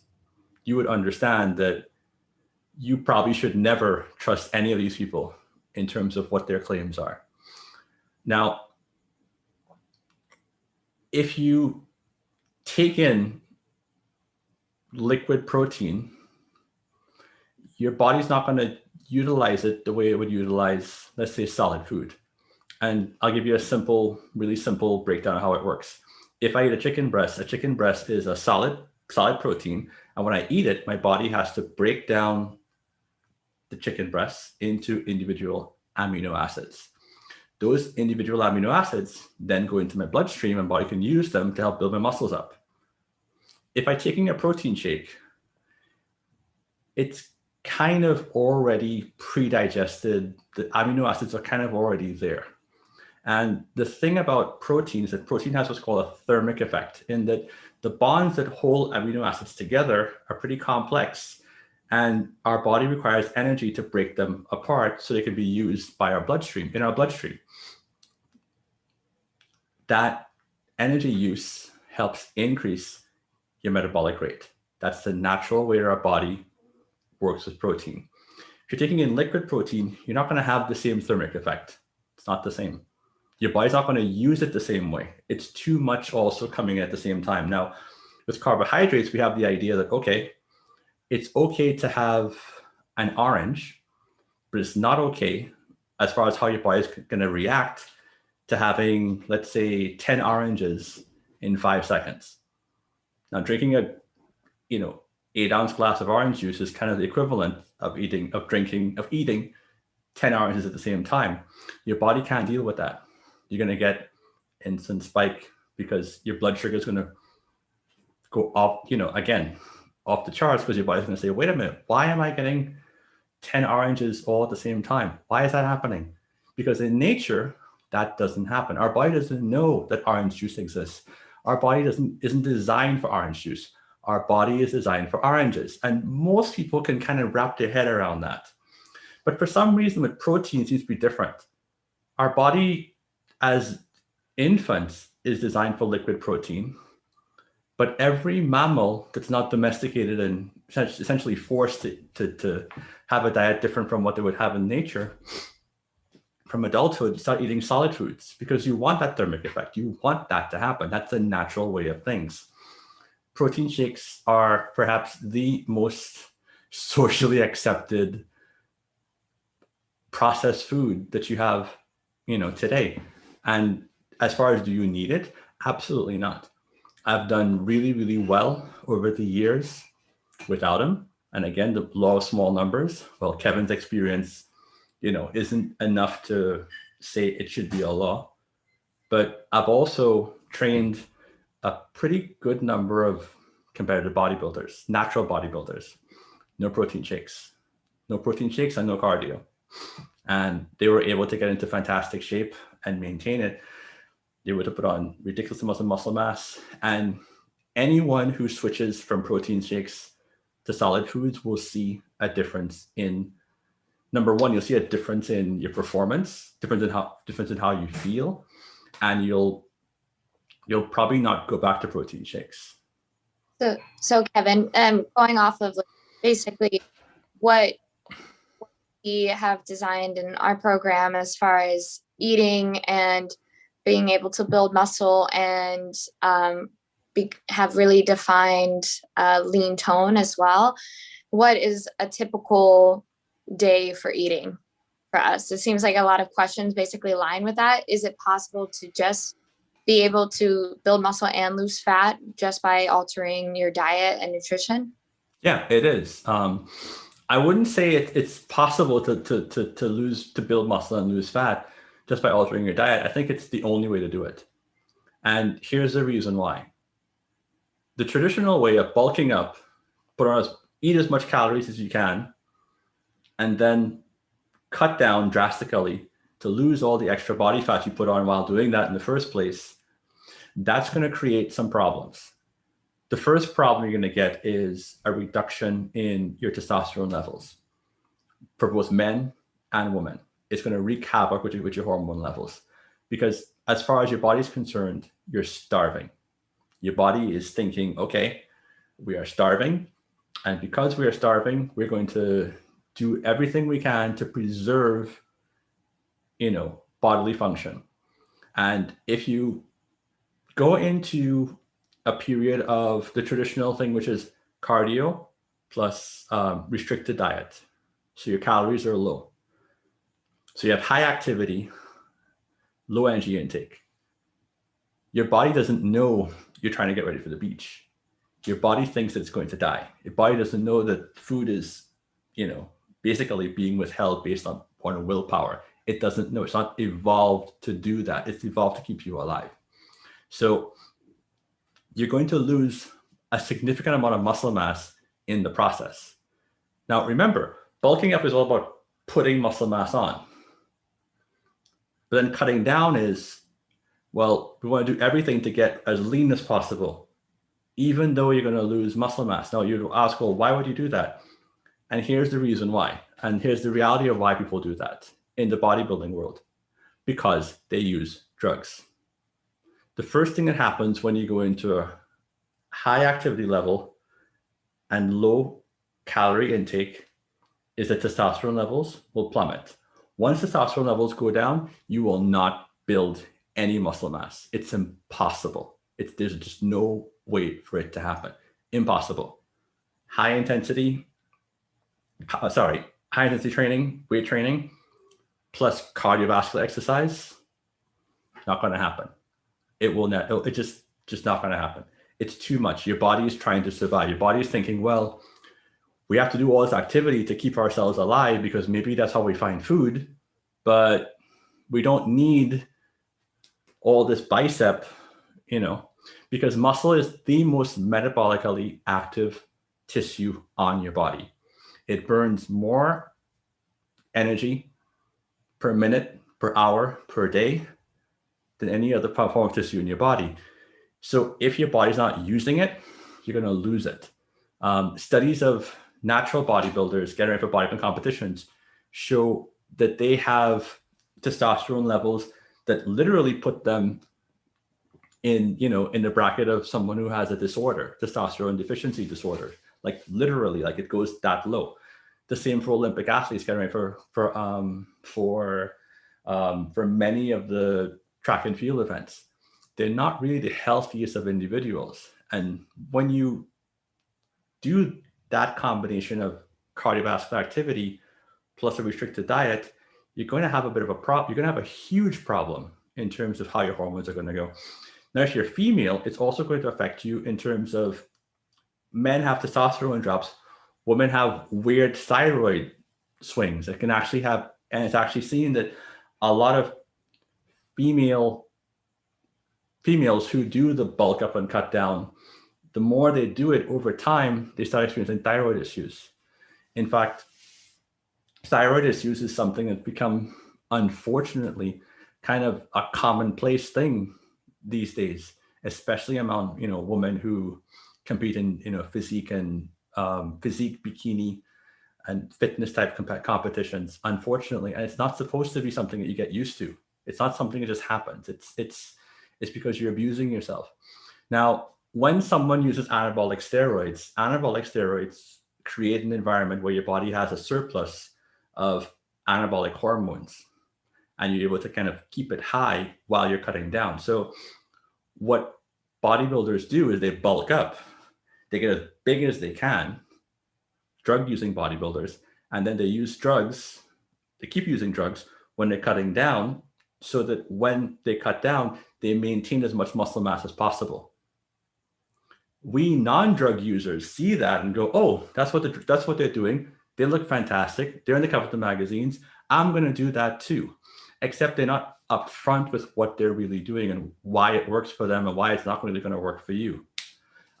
Speaker 1: you would understand that you probably should never trust any of these people in terms of what their claims are. Now, if you take in liquid protein, your body's not going to utilize it the way it would utilize, let's say, solid food. And I'll give you a really simple breakdown of how it works. if I eat a chicken breast is a solid protein. And when I eat it, my body has to break down the chicken breast into individual amino acids. Those individual amino acids then go into my bloodstream and body can use them to help build my muscles up. If I'm taking a protein shake, it's kind of already pre-digested. The amino acids are kind of already there. And the thing about protein is that protein has what's called a thermic effect, in that the bonds that hold amino acids together are pretty complex, and our body requires energy to break them apart so they can be used by our bloodstream, in our bloodstream. That energy use helps increase your metabolic rate. That's the natural way our body works with protein. If you're taking in liquid protein, you're not going to have the same thermic effect. It's not the same. Your body's not going to use it the same way. It's too much also coming at the same time. Now, with carbohydrates, we have the idea that, okay, it's okay to have an orange, but it's not okay as far as how your body's going to react to having, let's say, 10 oranges in 5 seconds. Now, drinking a 8-ounce glass of orange juice is kind of the equivalent of eating 10 oranges at the same time. Your body can't deal with that. You're going to get instant spike because your blood sugar is going to go up, again, off the charts, because your body's going to say, wait a minute, why am I getting 10 oranges all at the same time? Why is that happening? Because in nature, that doesn't happen. Our body doesn't know that orange juice exists. Our body isn't designed for orange juice. Our body is designed for oranges. And most people can kind of wrap their head around that. But for some reason, with protein, it seems to be different. Our body, as infants, is designed for liquid protein. But every mammal that's not domesticated and essentially forced to have a diet different from what they would have in nature, from adulthood, start eating solid foods, because you want that thermic effect. You want that to happen. That's a natural way of things. Protein shakes are perhaps the most socially accepted processed food that you have, today. And as far as do you need it? Absolutely not. I've done really, really well over the years without them. And again, the law of small numbers. Well, Kevin's experience, isn't enough to say it should be a law. But I've also trained a pretty good number of competitive bodybuilders, natural bodybuilders, no protein shakes and no cardio. And they were able to get into fantastic shape and maintain it. They were able to put on ridiculous amounts of muscle mass. And anyone who switches from protein shakes to solid foods will see a difference in, number one, you'll see a difference in your performance, difference in how you feel, and you'll probably not go back to protein shakes.
Speaker 2: So Kevin, going off of basically what we have designed in our program as far as eating and being able to build muscle and have really defined lean tone as well. What is a typical day for eating for us? It seems like a lot of questions basically align with that. Is it possible to just be able to build muscle and lose fat just by altering your diet and nutrition?
Speaker 1: Yeah, it is. I wouldn't say it's possible to build muscle and lose fat just by altering your diet. I think it's the only way to do it. And here's the reason why. The traditional way of bulking up, eat as much calories as you can, and then cut down drastically to lose all the extra body fat you put on while doing that in the first place, that's going to create some problems. The first problem you're going to get is a reduction in your testosterone levels for both men and women. It's going to wreak havoc with your hormone levels, because as far as your body's concerned, you're starving. Your body is thinking, okay, we are starving. And because we are starving, we're going to do everything we can to preserve, bodily function. And if you go into a period of the traditional thing, which is cardio plus restricted diet, so your calories are low. So you have high activity, low energy intake. Your body doesn't know you're trying to get ready for the beach. Your body thinks that it's going to die. Your body doesn't know that food is, basically being withheld based on willpower. It doesn't know. It's not evolved to do that. It's evolved to keep you alive. So you're going to lose a significant amount of muscle mass in the process. Now, remember, bulking up is all about putting muscle mass on. But then cutting down is, well, we want to do everything to get as lean as possible, even though you're going to lose muscle mass. Now, you ask, well, why would you do that? And here's the reason why. And here's the reality of why people do that in the bodybuilding world, because they use drugs. The first thing that happens when you go into a high activity level and low calorie intake is that testosterone levels will plummet. Once testosterone levels go down, you will not build any muscle mass. It's impossible. There's just no way for it to happen. Impossible. High intensity training, weight training, plus cardiovascular exercise, not going to happen. It's just not going to happen. It's too much. Your body is trying to survive. Your body is thinking, well, we have to do all this activity to keep ourselves alive because maybe that's how we find food, but we don't need all this bicep, because muscle is the most metabolically active tissue on your body. It burns more energy per minute, per hour, per day than any other form of tissue in your body. So if your body's not using it, you're going to lose it. Studies of natural bodybuilders getting ready for bodybuilding competitions show that they have testosterone levels that literally put them in the bracket of someone who has a disorder, testosterone deficiency disorder, like literally, like it goes that low. The same for Olympic athletes getting ready for many of the track and field events. They're not really the healthiest of individuals. And when you do that combination of cardiovascular activity plus a restricted diet, you're going to have a bit of a problem. You're going to have a huge problem in terms of how your hormones are going to go. Now, if you're female, it's also going to affect you in terms of men have testosterone drops, women have weird thyroid swings. It can actually have, and it's actually seen that a lot of females who do the bulk up and cut down, the more they do it over time, they start experiencing thyroid issues. In fact, thyroid issues is something that's become, unfortunately, kind of a commonplace thing these days, especially among women who compete in physique and physique bikini and fitness type competitions. Unfortunately, and it's not supposed to be something that you get used to. It's not something that just happens. It's because you're abusing yourself. Now, when someone uses anabolic steroids create an environment where your body has a surplus of anabolic hormones, and you're able to kind of keep it high while you're cutting down. So what bodybuilders do is they bulk up. They get as big as they can, drug-using bodybuilders, and then they use drugs. They keep using drugs when they're cutting down so that when they cut down, they maintain as much muscle mass as possible. We non-drug users see that and go, oh, that's what they're doing. They look fantastic. They're in the cover of the magazines. I'm going to do that too. Except they're not upfront with what they're really doing and why it works for them and why it's not really going to work for you.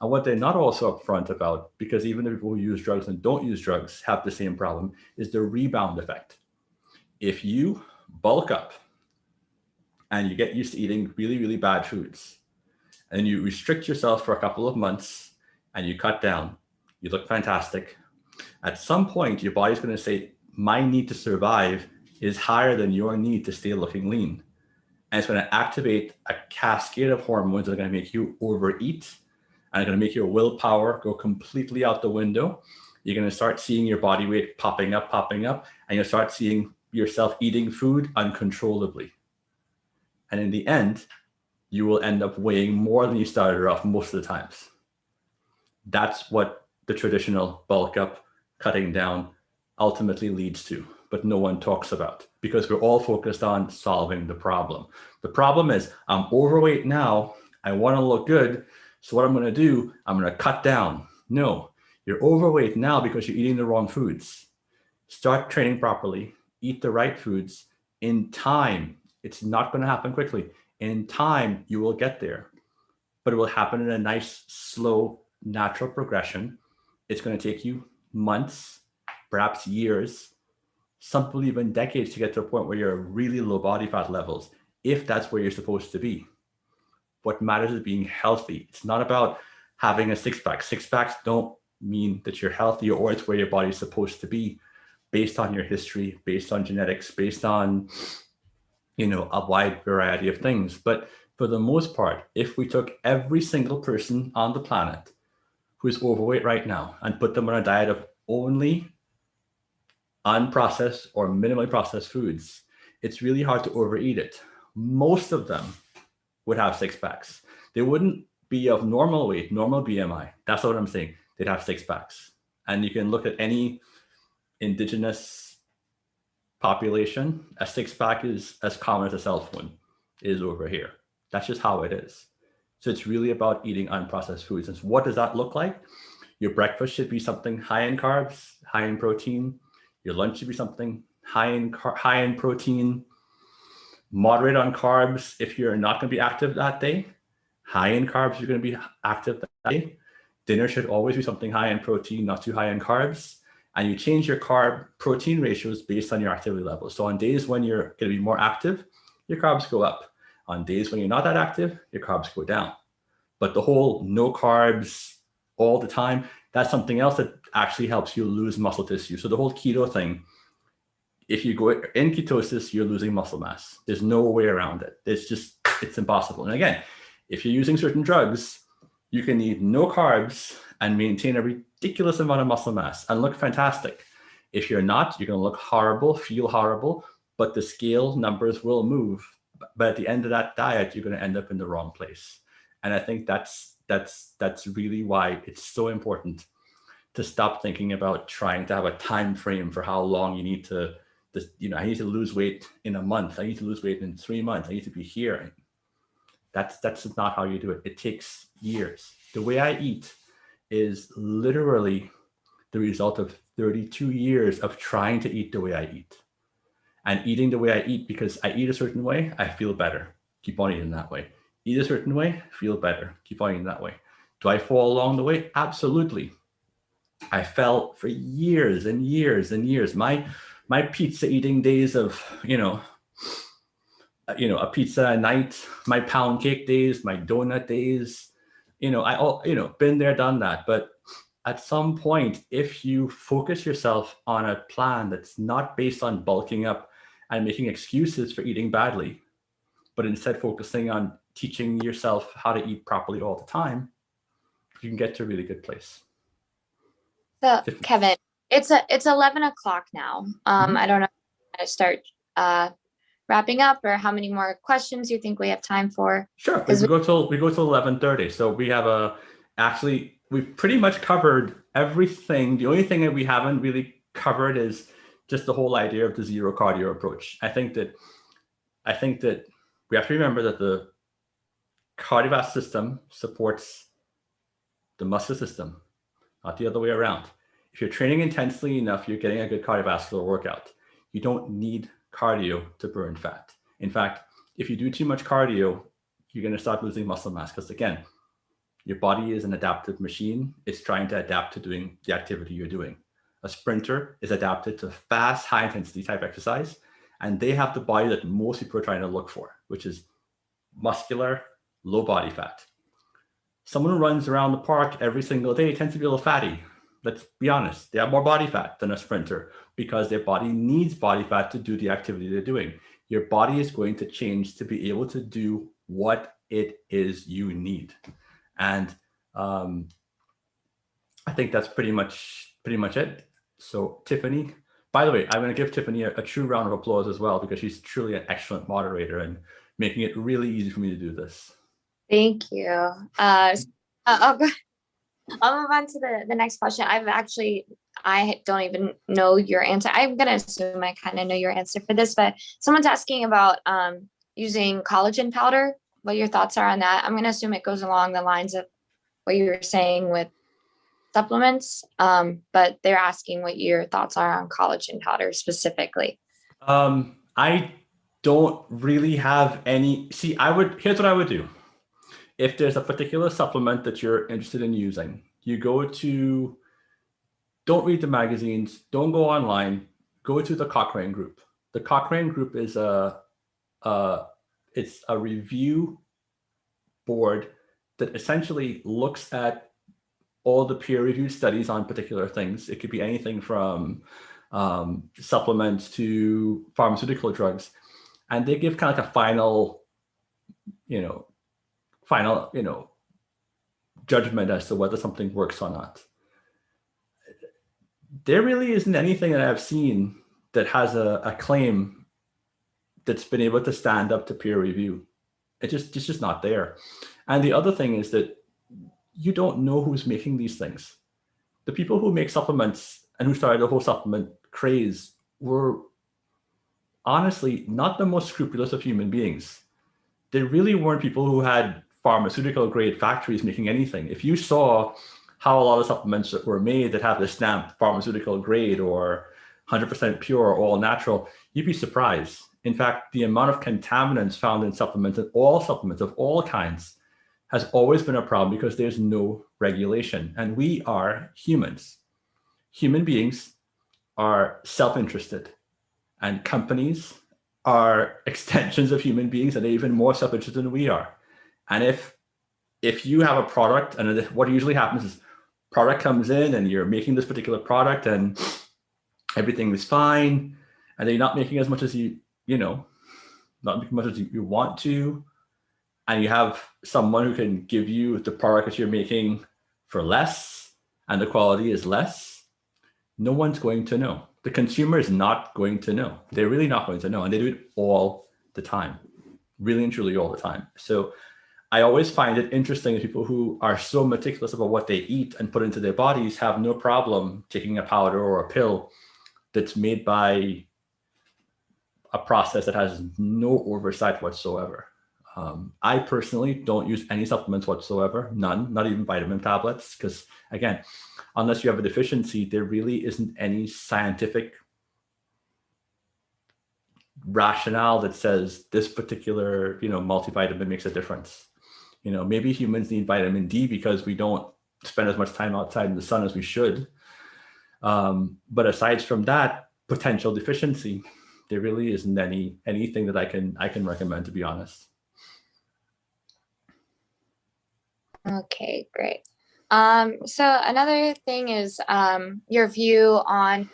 Speaker 1: And what they're not also upfront about, because even the people who use drugs and don't use drugs have the same problem, is the rebound effect. If you bulk up and you get used to eating really, really bad foods, and you restrict yourself for a couple of months and you cut down, you look fantastic. At some point, your body's going to say, my need to survive is higher than your need to stay looking lean. And it's going to activate a cascade of hormones that are going to make you overeat and are going to make your willpower go completely out the window. You're going to start seeing your body weight popping up, and you'll start seeing yourself eating food uncontrollably. And in the end, you will end up weighing more than you started off most of the times. That's what the traditional bulk up, cutting down ultimately leads to, but no one talks about because we're all focused on solving the problem. The problem is I'm overweight now, I want to look good. So what I'm going to do, I'm going to cut down. No, you're overweight now because you're eating the wrong foods. Start training properly, eat the right foods. In time, it's not going to happen quickly. In time, you will get there, but it will happen in a nice, slow, natural progression. It's going to take you months, perhaps years, some people even decades to get to a point where you're really low body fat levels, if that's where you're supposed to be. What matters is being healthy. It's not about having a six-pack. Six-packs don't mean that you're healthy or it's where your body's supposed to be, based on your history, based on genetics, based on, a wide variety of things. But for the most part, if we took every single person on the planet who's overweight right now and put them on a diet of only unprocessed or minimally processed foods, it's really hard to overeat it. Most of them would have six packs. They wouldn't be of normal weight, normal BMI. That's what I'm saying. They'd have six packs. And you can look at any indigenous population, a six pack is as common as a cell phone is over here. That's just how it is. So it's really about eating unprocessed foods. And so what does that look like? Your breakfast should be something high in carbs, high in protein. Your lunch should be something high in protein, moderate on carbs if you're not going to be active that day. High in carbs, you're going to be active that day. Dinner should always be something high in protein, not too high in carbs. And you change your carb protein ratios based on your activity level. So on days when you're going to be more active, your carbs go up. On days when you're not that active, your carbs go down. But the whole no carbs all the time, that's something else that actually helps you lose muscle tissue. So the whole keto thing, if you go in ketosis, you're losing muscle mass. There's no way around it. It's impossible. And again, if you're using certain drugs, you can eat no carbs and maintain a ridiculous amount of muscle mass and look fantastic. If you're not, you're going to look horrible, feel horrible, but the scale numbers will move. But at the end of that diet, you're going to end up in the wrong place. And I think that's really why it's so important to stop thinking about trying to have a time frame for how long you need to, I need to lose weight in a month. I need to lose weight in 3 months. I need to be here. That's not how you do it. It takes years. The way I eat is literally the result of 32 years of trying to eat the way I eat. And eating the way I eat, because I eat a certain way, I feel better. Keep on eating that way. Eat a certain way, feel better. Keep on eating that way. Do I fall along the way? Absolutely. I fell for years and years and years. My pizza eating days of, a pizza a night, my pound cake days, my donut days, been there, done that. But at some point, if you focus yourself on a plan that's not based on bulking up and making excuses for eating badly, but instead focusing on teaching yourself how to eat properly all the time, you can get to a really good place.
Speaker 2: So Kevin, it's 11 o'clock now. I don't know how to start wrapping up or how many more questions you think we have time for.
Speaker 1: Sure, we go till 11:30. So we have we've pretty much covered everything. The only thing that we haven't really covered is just the whole idea of the zero cardio approach. I think that we have to remember that the cardiovascular system supports the muscle system, not the other way around. If you're training intensely enough, you're getting a good cardiovascular workout. You don't need cardio to burn fat. In fact, if you do too much cardio, you're going to start losing muscle mass because, again, your body is an adaptive machine. It's trying to adapt to doing the activity you're doing. A sprinter is adapted to fast, high intensity type exercise, and they have the body that most people are trying to look for, which is muscular, low body fat. Someone who runs around the park every single day tends to be a little fatty. Let's be honest. They have more body fat than a sprinter because their body needs body fat to do the activity they're doing. Your body is going to change to be able to do what it is you need. And I think that's pretty much it. So Tiffany, by the way, I'm going to give Tiffany a true round of applause as well, because she's truly an excellent moderator and making it really easy for me to do this.
Speaker 2: Thank you. I'll move on to the next question. I don't even know your answer. I'm going to assume I kind of know your answer for this, but someone's asking about using collagen powder what your thoughts are on that. I'm going to assume it goes along the lines of what you were saying with supplements, but they're asking what your thoughts are on collagen powder specifically.
Speaker 1: I don't really have any. See, here's what I would do. If there's a particular supplement that you're interested in using, you don't read the magazines, don't go online, go to the Cochrane group. The Cochrane group is it's a review board that essentially looks at all the peer-reviewed studies on particular things. It could be anything from supplements to pharmaceutical drugs, and they give kind of like a final judgment as to whether something works or not. There really isn't anything that I've seen that has a claim that's been able to stand up to peer review. It's just not there. And the other thing is that you don't know who's making these things. The people who make supplements and who started the whole supplement craze were honestly not the most scrupulous of human beings. They really weren't people who had pharmaceutical grade factories making anything. If you saw how a lot of supplements that were made that have the stamp pharmaceutical grade or 100% pure or all natural, you'd be surprised. In fact, the amount of contaminants found in supplements, and all supplements of all kinds, has always been a problem because there's no regulation. And we are humans. Human beings are self-interested, and companies are extensions of human beings, and they're even more self-interested than we are. And if you have a product, and what usually happens is product comes in and you're making this particular product and everything is fine, and they're not making as much as not making much as you want to, and you have someone who can give you the product that you're making for less and the quality is less, no one's going to know. The consumer is not going to know. They're really not going to know. And they do it all the time, really and truly all the time. So I always find it interesting that people who are so meticulous about what they eat and put into their bodies have no problem taking a powder or a pill that's made by a process that has no oversight whatsoever. I personally don't use any supplements whatsoever, none, not even vitamin tablets, because again, unless you have a deficiency, there really isn't any scientific rationale that says this particular, multivitamin makes a difference. Maybe humans need vitamin D because we don't spend as much time outside in the sun as we should. But aside from that potential deficiency, there really isn't anything that I can recommend, to be honest.
Speaker 2: Okay, great. So another thing is your view on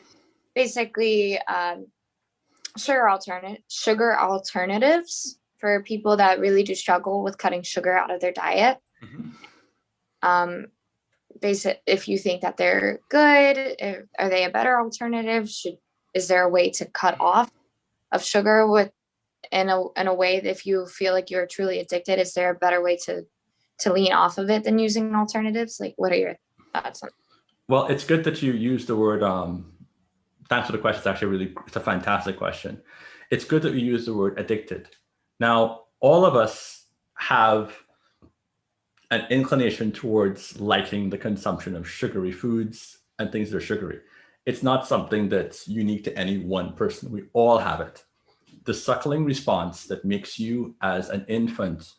Speaker 2: basically sugar alternatives for people that really do struggle with cutting sugar out of their diet. Mm-hmm. If you think that they're good, are they a better alternative? Is there a way to cut off of sugar in a way that if you feel like you're truly addicted, is there a better way to lean off of it than using alternatives? Like, what are your thoughts on that?
Speaker 1: Well, it's good that you use the word, thanks for the question. It's actually it's a fantastic question. It's good that you use the word addicted. Now, all of us have an inclination towards liking the consumption of sugary foods and things that are sugary. It's not something that's unique to any one person. We all have it. The suckling response that makes you as an infant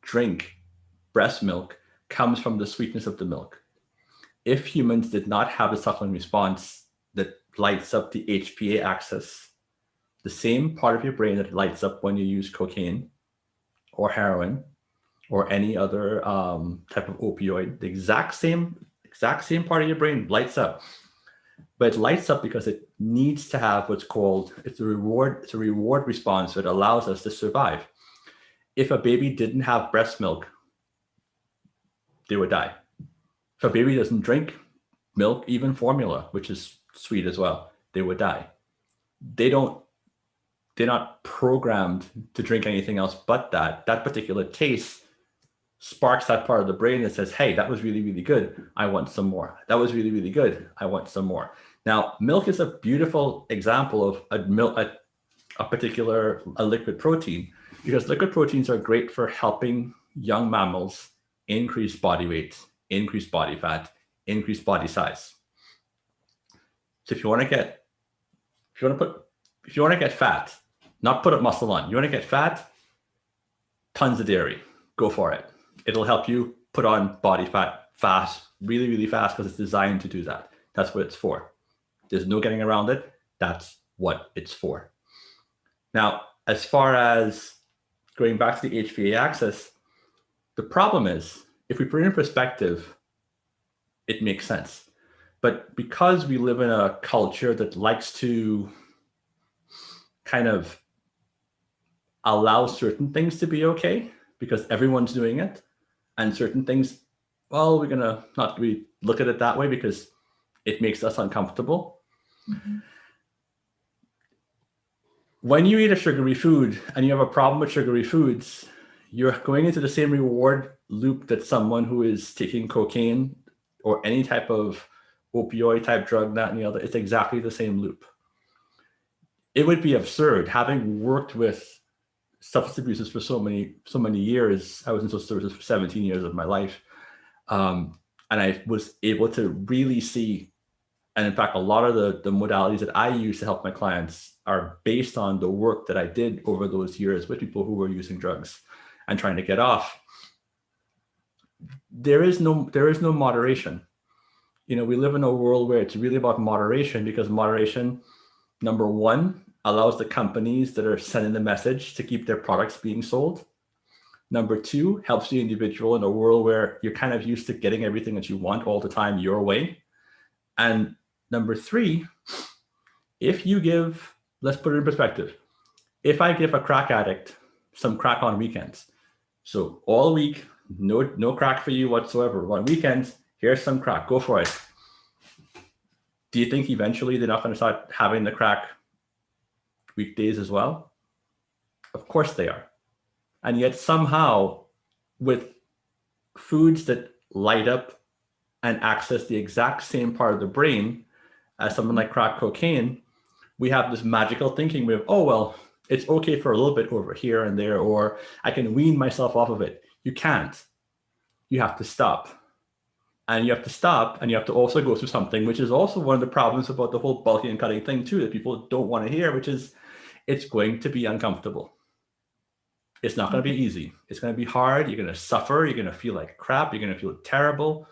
Speaker 1: drink breast milk comes from the sweetness of the milk. If humans did not have a suckling response that lights up the HPA axis, the same part of your brain that lights up when you use cocaine or heroin or any other type of opioid, the exact same part of your brain lights up. But it lights up because it needs to have what's called, it's a reward response that allows us to survive. If a baby didn't have breast milk, they would die. If a baby doesn't drink milk, even formula, which is sweet as well, they would die. They're not programmed to drink anything else but that. That particular taste sparks that part of the brain that says, hey, that was really, really good. I want some more. That was really, really good. I want some more. Now, milk is a beautiful example of a liquid protein because liquid proteins are great for helping young mammals increase body weight, increase body fat, increase body size. So if you want to get fat, not put up muscle on, you want to get fat, tons of dairy, go for it. It'll help you put on body fat fast, really, really fast, because it's designed to do that. That's what it's for. There's no getting around it. That's what it's for. Now, as far as going back to the HPA axis, the problem is, if we put it in perspective, it makes sense. But because we live in a culture that likes to kind of allow certain things to be okay, because everyone's doing it, and certain things, well, we're gonna not really look at it that way because it makes us uncomfortable. Mm-hmm. When you eat a sugary food and you have a problem with sugary foods, you're going into the same reward loop that someone who is taking cocaine or any type of opioid type drug, that and the other. It's exactly the same loop. It would be absurd, having worked with substance abusers for so many years. I was in social services for 17 years of my life. And I was able to really see, and in fact, a lot of the modalities that I use to help my clients are based on the work that I did over those years with people who were using drugs and trying to get off. There is no moderation. You know, we live in a world where it's really about moderation, because moderation, number one, allows the companies that are sending the message to keep their products being sold. Number two, helps the individual in a world where you're kind of used to getting everything that you want all the time your way. And number three, if you give, let's put it in perspective. If I give a crack addict some crack on weekends, so all week, no crack for you whatsoever. On weekends, here's some crack, go for it. Do you think eventually they're not going to start having the crack weekdays as well? Of course they are. And yet somehow, with foods that light up and access the exact same part of the brain as something like crack cocaine, we have this magical thinking with, oh, well, it's okay for a little bit over here and there, or I can wean myself off of it. You can't. You have to stop. And you have to stop, and you have to also go through something, which is also one of the problems about the whole bulking and cutting thing too, that people don't want to hear, which is it's going to be uncomfortable. It's not going to be easy. It's going to be hard. You're going to suffer. You're going to feel like crap. You're going to feel terrible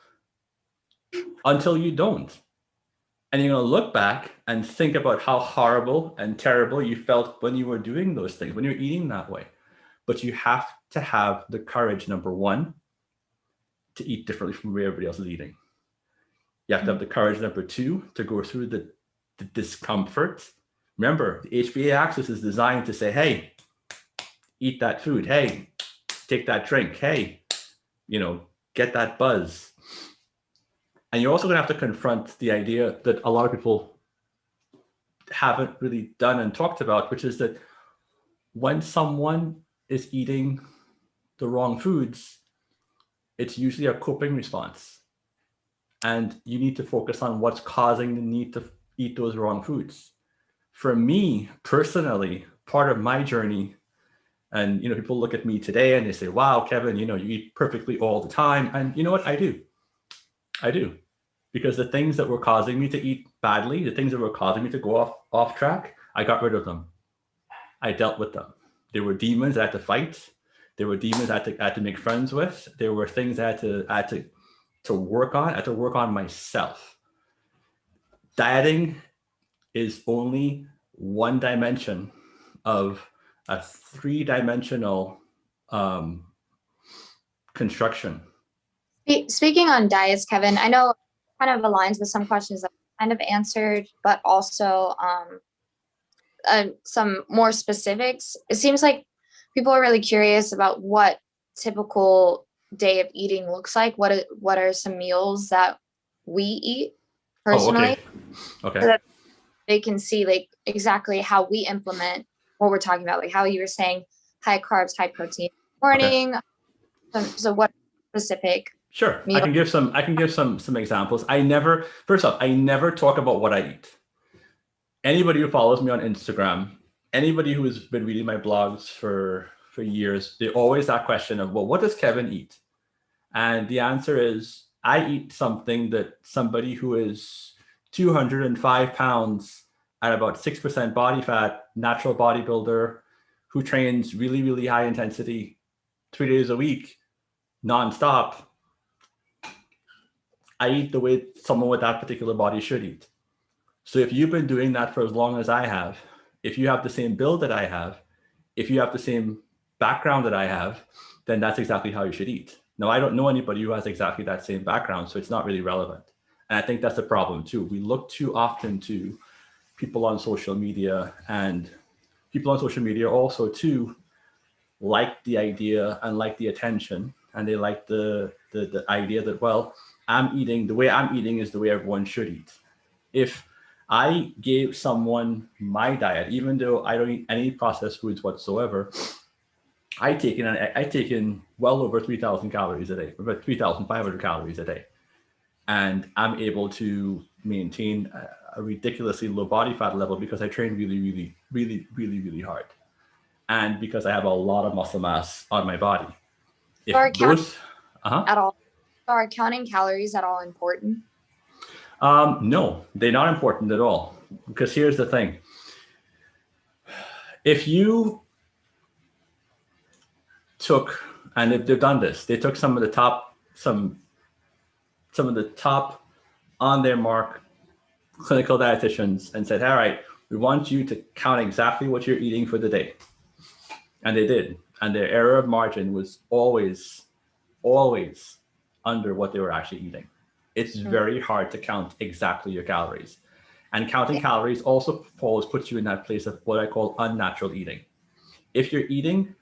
Speaker 1: until you don't. And you're going to look back and think about how horrible and terrible you felt when you were doing those things, when you're eating that way. But you have to have the courage, number one, to eat differently from the way everybody else is eating. You have to have the courage, number two, to go through the discomfort. Remember, the HPA axis is designed to say, hey, eat that food. Hey, take that drink. Hey, get that buzz. And you're also going to have to confront the idea that a lot of people haven't really done and talked about, which is that when someone is eating the wrong foods, it's usually a coping response. And you need to focus on what's causing the need to eat those wrong foods. For me, personally, part of my journey, and people look at me today and they say, wow, Kevin, you eat perfectly all the time. And you know what? I do. Because the things that were causing me to eat badly, the things that were causing me to go off track, I got rid of them. I dealt with them. There were demons I had to fight. There were demons I had to make friends with. There were things I had to work on. I had to work on myself. Dieting is only one dimension of a three-dimensional construction.
Speaker 2: Speaking on diets, Kevin, I know kind of aligns with some questions that I kind of answered, but also some more specifics. It seems like people are really curious about what typical day of eating looks like. What are some meals that we eat personally?
Speaker 1: Oh, okay.
Speaker 2: So that they can see like exactly how we implement what we're talking about, like how you were saying high carbs, high protein morning. Okay. So what specific?
Speaker 1: Sure. Meal? I can give some examples. First off, I never talk about what I eat. Anybody who follows me on Instagram, anybody who has been reading my blogs for for years, they always that question of, well, what does Kevin eat? And the answer is, I eat something that somebody who is 205 pounds at about 6% body fat, natural bodybuilder, who trains really, really high intensity 3 days a week, nonstop. I eat the way someone with that particular body should eat. So if you've been doing that for as long as I have, if you have the same build that I have, if you have the same background that I have, then that's exactly how you should eat. Now, I don't know anybody who has exactly that same background, so it's not really relevant. And I think that's the problem too. We look too often to people on social media, and people on social media also too like the idea and like the attention, and they like the idea that, well, the way I'm eating is the way everyone should eat. If I gave someone my diet, even though I don't eat any processed foods whatsoever, I take in well over 3,000 calories a day, about 3,500 calories a day. And I'm able to maintain a ridiculously low body fat level because I train really, really, really, really, really hard. And because I have a lot of muscle mass on my body.
Speaker 2: Are counting calories at all important?
Speaker 1: No, they're not important at all. Because here's the thing. If you took, and they've done this, they took some of the top on their mark clinical dietitians and said, all right, we want you to count exactly what you're eating for the day. And they did. And their error of margin was always under what they were actually eating. It's very hard to count exactly your calories. And counting calories also puts you in that place of what I call unnatural eating. If you're eating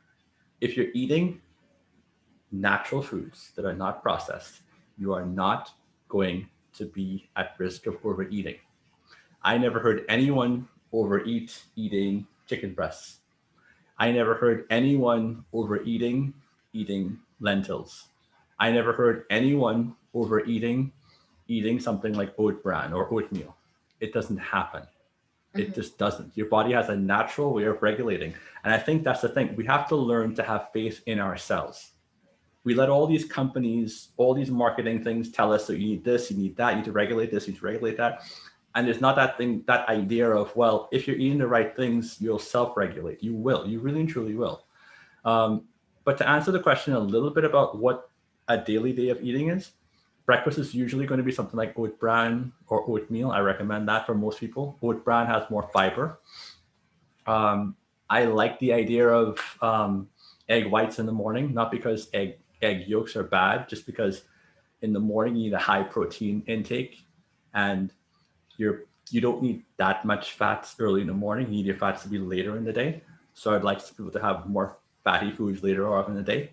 Speaker 1: natural foods that are not processed, you are not going to be at risk of overeating. I never heard anyone overeat eating chicken breasts. I never heard anyone overeating eating lentils. I never heard anyone overeating eating something like oat bran or oatmeal. It doesn't happen. It just doesn't. Your body has a natural way of regulating. And I think that's the thing. We have to learn to have faith in ourselves. We let all these companies, all these marketing things tell us that you need this, you need that, you need to regulate this, you need to regulate that. And there's not that idea of, well, if you're eating the right things, you'll self-regulate. You will. You really and truly will. But to answer the question a little bit about what a daily day of eating is, breakfast is usually going to be something like oat bran or oatmeal. I recommend that for most people. Oat bran has more fiber. I like the idea of egg whites in the morning, not because egg yolks are bad, just because in the morning you need a high protein intake, and you don't need that much fats early in the morning. You need your fats to be later in the day. So I'd like people to have more fatty foods later on in the day.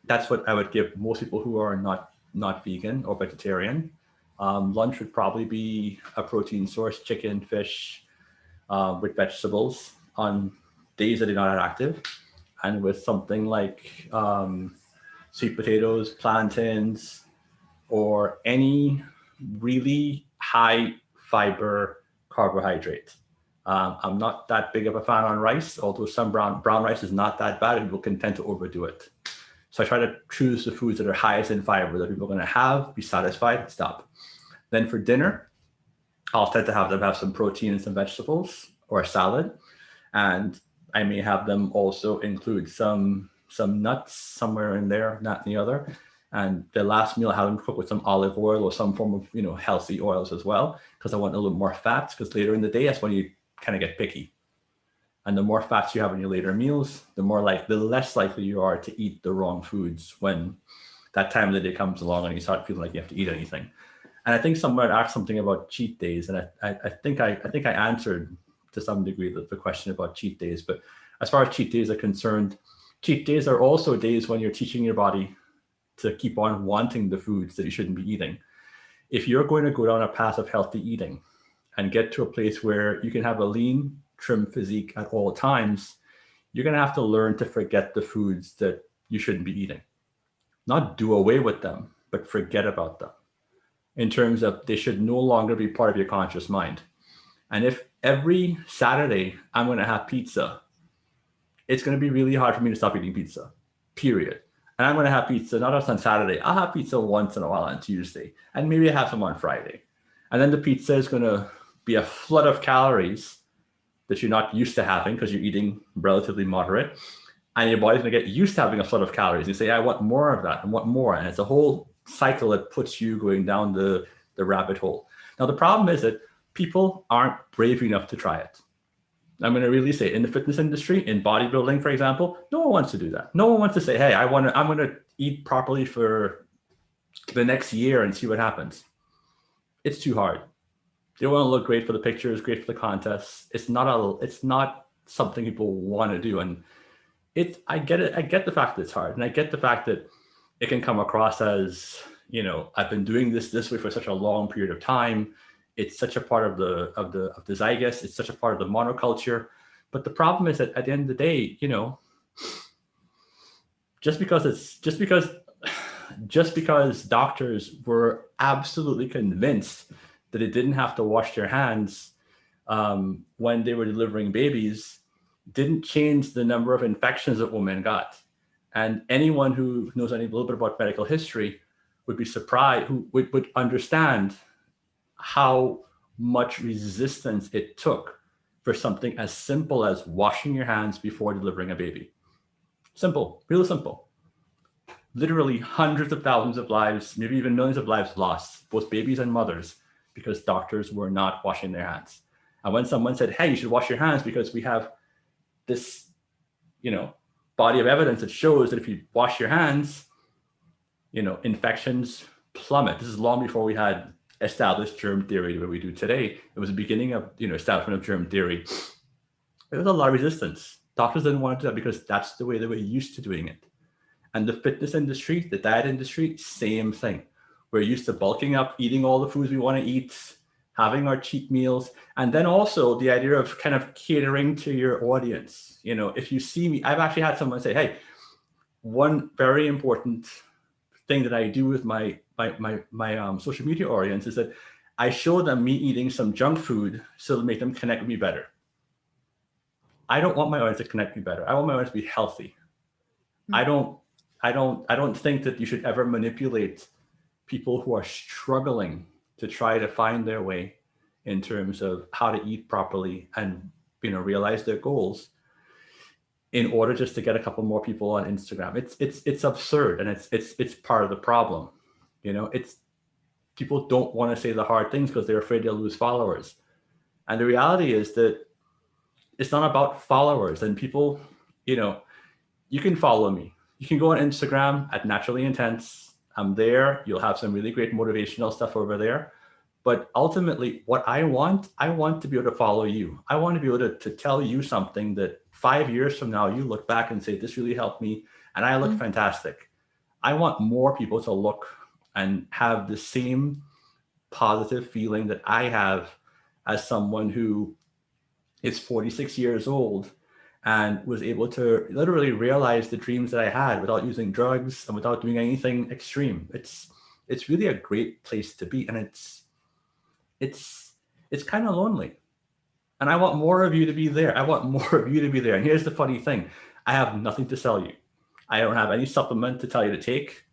Speaker 1: That's what I would give most people who are not vegan or vegetarian. Lunch would probably be a protein source, chicken, fish, with vegetables on days that they're not active, and with something like sweet potatoes, plantains, or any really high fiber carbohydrate. I'm not that big of a fan on rice, although some brown rice is not that bad. People can tend to overdo it. So I try to choose the foods that are highest in fiber that people are going to have, be satisfied, stop. Then for dinner, I'll tend to have them have some protein and some vegetables or a salad. And I may have them also include some nuts somewhere in there, not in the other. And the last meal, I have them cook with some olive oil or some form of, healthy oils as well, because I want a little more fats, because later in the day, that's when you kind of get picky. And the more fats you have in your later meals, the less likely you are to eat the wrong foods when that time of the day comes along and you start feeling like you have to eat anything. And I think someone asked something about cheat days, and I think I answered to some degree the question about cheat days. But as far as cheat days are concerned, cheat days are also days when you're teaching your body to keep on wanting the foods that you shouldn't be eating. If you're going to go down a path of healthy eating and get to a place where you can have a lean, trim physique at all times, you're going to have to learn to forget the foods that you shouldn't be eating. Not do away with them, but forget about them, in terms of they should no longer be part of your conscious mind. And if every Saturday I'm going to have pizza, it's going to be really hard for me to stop eating pizza, period. And I'm going to have pizza not just on Saturday. I'll have pizza once in a while on Tuesday, and maybe I have some on Friday. And then the pizza is going to be a flood of calories that you're not used to having because you're eating relatively moderate. And your body's going to get used to having a flood of calories. You say, I want more of that. I want more. And it's a whole cycle that puts you going down the rabbit hole. Now, the problem is that people aren't brave enough to try it. I'm going to really say, in the fitness industry, in bodybuilding, for example, no one wants to do that. No one wants to say, hey, I'm going to eat properly for the next year and see what happens. It's too hard. They want to look great for the pictures, great for the contests. It's not something people want to do. And I get it. I get the fact that it's hard. And I get the fact that it can come across as, I've been doing this way for such a long period of time. It's such a part of the zeitgeist. It's such a part of the monoculture. But the problem is that at the end of the day, just because doctors were absolutely convinced that they didn't have to wash their hands when they were delivering babies, didn't change the number of infections that women got. And anyone who knows a little bit about medical history would be surprised, who would understand how much resistance it took for something as simple as washing your hands before delivering a baby. Simple, real simple. Literally hundreds of thousands of lives, maybe even millions of lives lost, both babies and mothers, because doctors were not washing their hands. And when someone said, hey, you should wash your hands because we have this, body of evidence that shows that if you wash your hands, infections plummet. This is long before we had established germ theory the way we do today. It was the beginning of, establishment of germ theory. There was a lot of resistance. Doctors didn't want to do that because that's the way they were used to doing it. And the fitness industry, the diet industry, same thing. We're used to bulking up, eating all the foods we want to eat, having our cheat meals. And then also the idea of kind of catering to your audience. If you see me, I've actually had someone say, hey, one very important thing that I do with my social media audience is that I show them me eating some junk food so to make them connect with me better. I don't want my audience to connect with me better. I want my audience to be healthy. Mm-hmm. I don't think that you should ever manipulate people who are struggling to try to find their way in terms of how to eat properly and realize their goals in order just to get a couple more people on Instagram. It's absurd, and it's part of the problem. It's people don't want to say the hard things because they're afraid they'll lose followers. And the reality is that it's not about followers. And people, you can follow me. You can go on Instagram at Naturally Intense. I'm there. You'll have some really great motivational stuff over there. But ultimately, what I want to be able to follow you. I want to be able to tell you something that 5 years from now, you look back and say, this really helped me and I look fantastic. I want more people to look and have the same positive feeling that I have as someone who is 46 years old and was able to literally realize the dreams that I had without using drugs and without doing anything extreme. It's really a great place to be. And it's kind of lonely. And I want more of you to be there. And here's the funny thing. I have nothing to sell you. I don't have any supplement to tell you to take.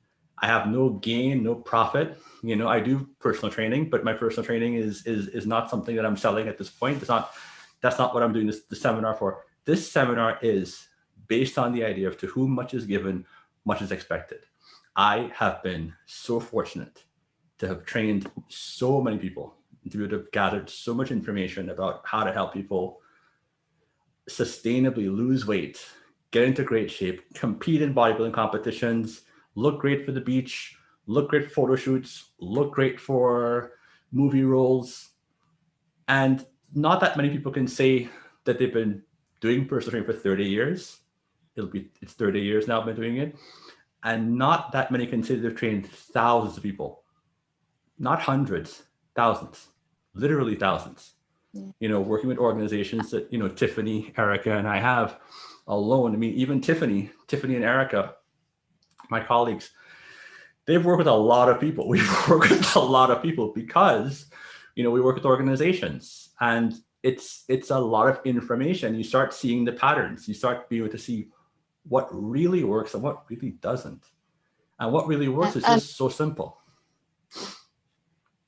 Speaker 1: I have no gain, no profit. I do personal training, but my personal training is not something that I'm selling at this point. That's not what I'm doing the seminar for. This seminar is based on the idea of to whom much is given, much is expected. I have been so fortunate to have trained so many people, to be able to have gathered so much information about how to help people sustainably lose weight, get into great shape, compete in bodybuilding competitions, look great for the beach, look great for photo shoots, look great for movie roles. And not that many people can say that they've been doing personal training for 30 years. It's 30 years now I've been doing it. And not that many can say they've trained thousands of people. Not hundreds, thousands, literally thousands. Yeah. Working with organizations that, Tiffany, Erica, and I have alone. I mean, even Tiffany and Erica, my colleagues, they've worked with a lot of people. We've worked with a lot of people because, we work with organizations. And it's a lot of information. You start seeing the patterns. You start being able to see what really works and what really doesn't. And what really works is just so simple.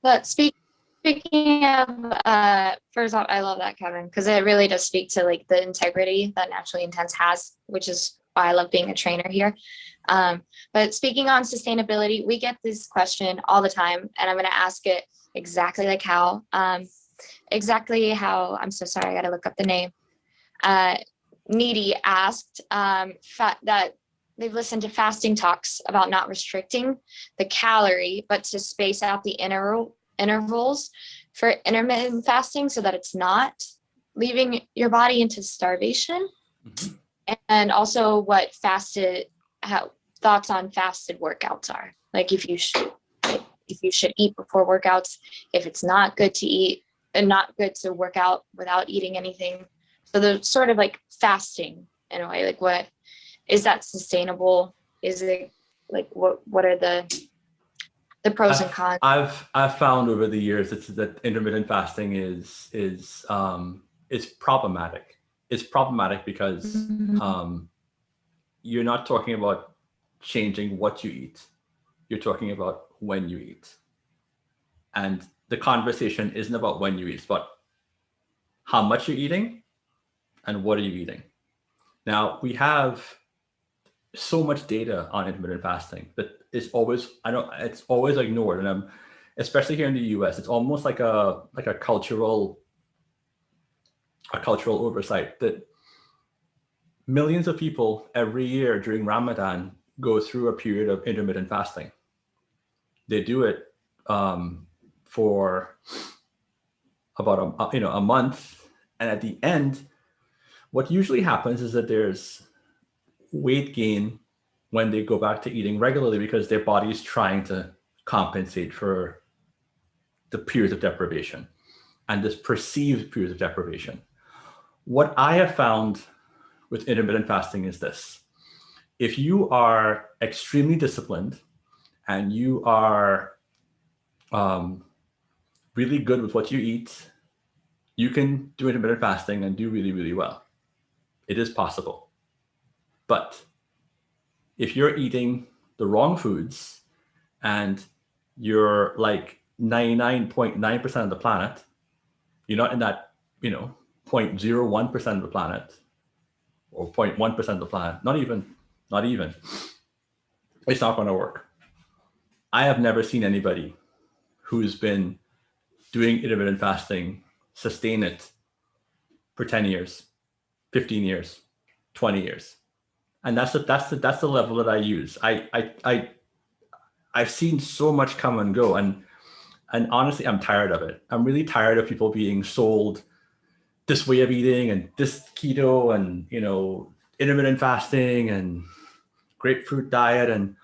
Speaker 2: But speaking of, first off, I love that, Kevin, because it really does speak to like the integrity that Naturally Intense has, which is why I love being a trainer here. But speaking on sustainability, we get this question all the time, and I'm going to ask it exactly how, I'm so sorry, I got to look up the name. Needy asked that they've listened to fasting talks about not restricting the calorie, but to space out the intervals for intermittent fasting so that it's not leaving your body into starvation. Mm-hmm. And also what thoughts on fasted workouts are. Like if you should eat before workouts, if it's not good to eat and not good to work out without eating anything. So they're sort of like fasting in a way, like what is that sustainable? Is it like what are the pros and cons?
Speaker 1: I've found over the years that intermittent fasting is problematic. It's problematic because you're not talking about changing what you eat. You're talking about when you eat. And the conversation isn't about when you eat, it's about how much you're eating and what are you eating. Now, we have so much data on intermittent fasting that it's always ignored. And especially here in the US, it's almost like a cultural oversight that millions of people every year during Ramadan go through a period of intermittent fasting. They do it for about a month, and at the end, what usually happens is that there's weight gain when they go back to eating regularly because their body is trying to compensate for the periods of deprivation and this perceived periods of deprivation. What I have found with intermittent fasting is this: if you are extremely disciplined and you are really good with what you eat, you can do intermittent fasting and do really, really well. It is possible. But if you're eating the wrong foods and you're like 99.9% of the planet, you're not in that, 0.01% of the planet or 0.1% of the planet, not even, it's not going to work. I have never seen anybody who's been doing intermittent fasting sustain it for 10 years, 15 years, 20 years. And that's the level that I use. I've seen so much come and go, and honestly, I'm tired of it. I'm really tired of people being sold this way of eating and this keto and intermittent fasting and grapefruit diet, and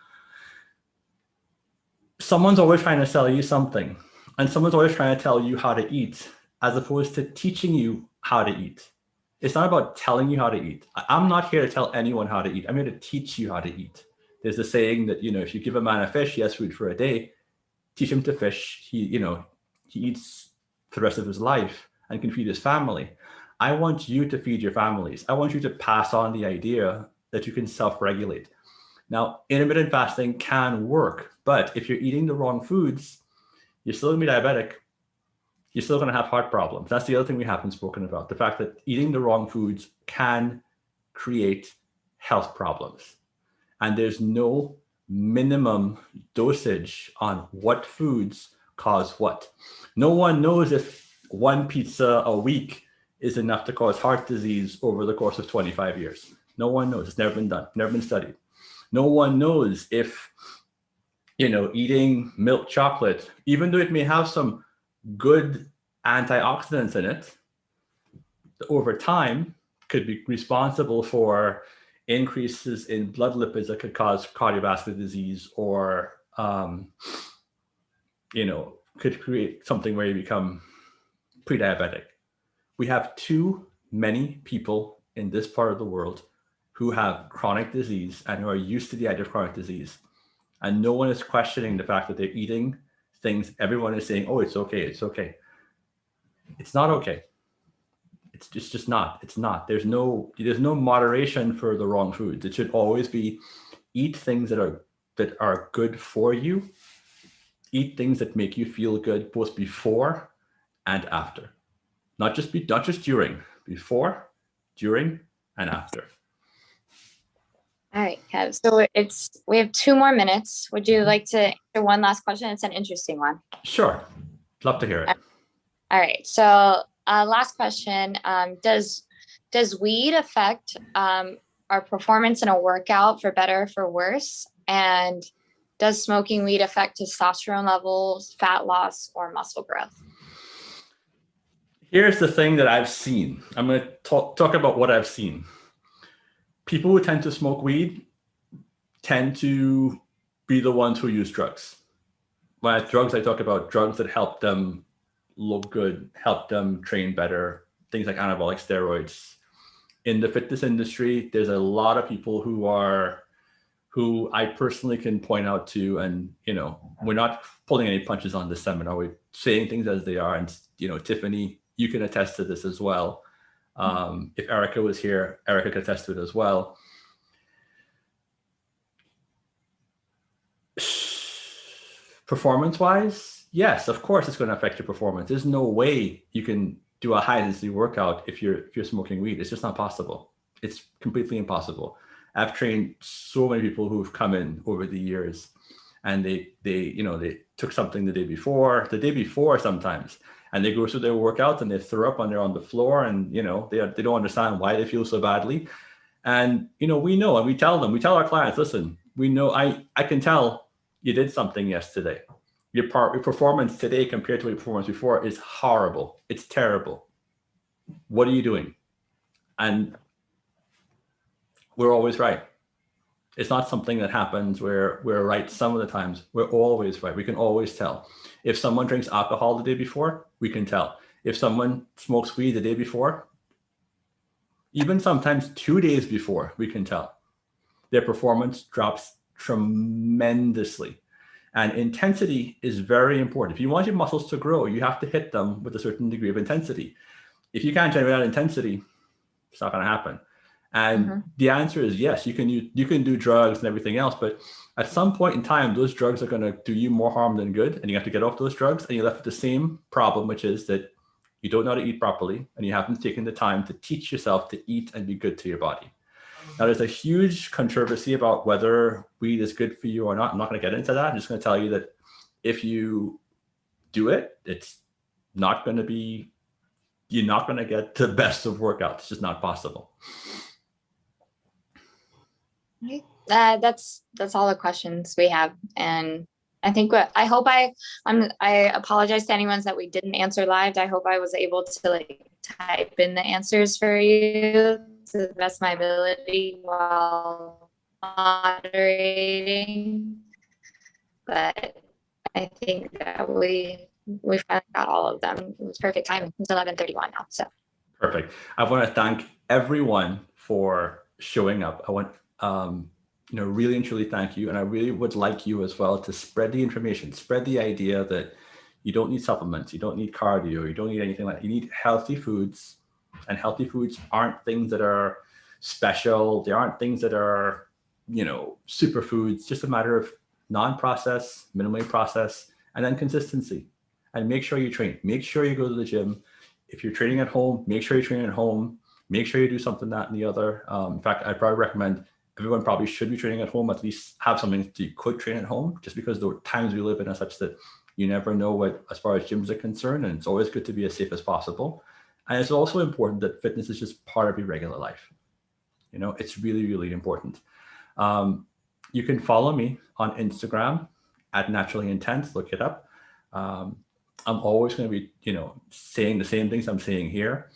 Speaker 1: someone's always trying to sell you something, and someone's always trying to tell you how to eat as opposed to teaching you how to eat. It's not about telling you how to eat. I'm not here to tell anyone how to eat. I'm here to teach you how to eat. There's a saying that, if you give a man a fish, he has food for a day. Teach him to fish. He eats for the rest of his life and can feed his family. I want you to feed your families. I want you to pass on the idea that you can self-regulate. Now, intermittent fasting can work, but if you're eating the wrong foods, you're still going to be diabetic. You're still going to have heart problems. That's the other thing we haven't spoken about, the fact that eating the wrong foods can create health problems. And there's no minimum dosage on what foods cause what. No one knows if one pizza a week is enough to cause heart disease over the course of 25 years. No one knows. It's never been done, never been studied. No one knows if, eating milk chocolate, even though it may have some good antioxidants in it, over time could be responsible for increases in blood lipids that could cause cardiovascular disease, or could create something where you become pre-diabetic. We have too many people in this part of the world who have chronic disease and who are used to the idea of chronic disease, and no one is questioning the fact that they're eating things everyone is saying, oh, it's okay, it's okay. It's not okay. It's just not. It's not. There's no moderation for the wrong foods. It should always be eat things that are good for you. Eat things that make you feel good both before and after. Not just during, before, during, and after.
Speaker 2: All right, Kev. So we have 2 more minutes. Would you like to answer one last question? It's an interesting one.
Speaker 1: Sure. Love to hear it.
Speaker 2: All right. So last question. Does weed affect our performance in a workout for better or for worse? And does smoking weed affect testosterone levels, fat loss, or muscle growth?
Speaker 1: Here's the thing that I've seen. I'm going to talk about what I've seen. People who tend to smoke weed tend to be the ones who use drugs. When I drugs, I talk about drugs that help them look good, help them train better, things like anabolic steroids. In the fitness industry, there's a lot of people who I personally can point out to, and, we're not pulling any punches on this seminar. We're saying things as they are. And, Tiffany, you can attest to this as well. If Erica was here, Erica could attest to it as well. Performance-wise, yes, of course it's going to affect your performance. There's no way you can do a high-intensity workout if you're smoking weed. It's just not possible. It's completely impossible. I've trained so many people who've come in over the years, and they took something the day before sometimes, and they go through their workouts and they throw up when they're on the floor, and they don't understand why they feel so badly. And we know, and we tell our clients, listen, we know, I can tell you did something yesterday. Your performance today compared to your performance before is horrible. It's terrible. What are you doing? And we're always right. It's not something that happens where we're right some of the times. We're always right. We can always tell. If someone drinks alcohol the day before, we can tell. If someone smokes weed the day before, even sometimes 2 days before, we can tell. Their performance drops tremendously. And intensity is very important. If you want your muscles to grow, you have to hit them with a certain degree of intensity. If you can't generate that intensity, it's not going to happen. And the answer is yes, you can do drugs and everything else, but at some point in time, those drugs are going to do you more harm than good, and you have to get off those drugs, and you're left with the same problem, which is that you don't know how to eat properly, and you haven't taken the time to teach yourself to eat and be good to your body. Now, there's a huge controversy about whether weed is good for you or not. I'm not going to get into that. I'm just going to tell you that if you do it, it's not going to be, you're not going to get the best of workouts. It's just not possible.
Speaker 2: That's all the questions we have. And I think I apologize to anyone that we didn't answer live. I hope I was able to type in the answers for you to the best of my ability while moderating. But I think that we finally got all of them. It was perfect timing. It's 11:31 now. So
Speaker 1: perfect. I want to thank everyone for showing up. I want really and truly thank you. And I really would like you as well to spread the information, spread the idea that you don't need supplements, you don't need cardio, you don't need anything like that. You need healthy foods, and healthy foods aren't things that are special. They aren't things that are, superfoods, just a matter of non-processed, minimally processed, and then consistency. And make sure you train, make sure you go to the gym. If you're training at home, make sure you train at home, make sure you do something, that and the other. In fact, I'd probably recommend everyone probably should be training at home, at least have something that you could train at home, just because the times we live in are such that you never know what, as far as gyms are concerned, and it's always good to be as safe as possible. And it's also important that fitness is just part of your regular life. It's really, really important. You can follow me on Instagram at Naturally Intense, look it up. I'm always going to be, saying the same things I'm saying here.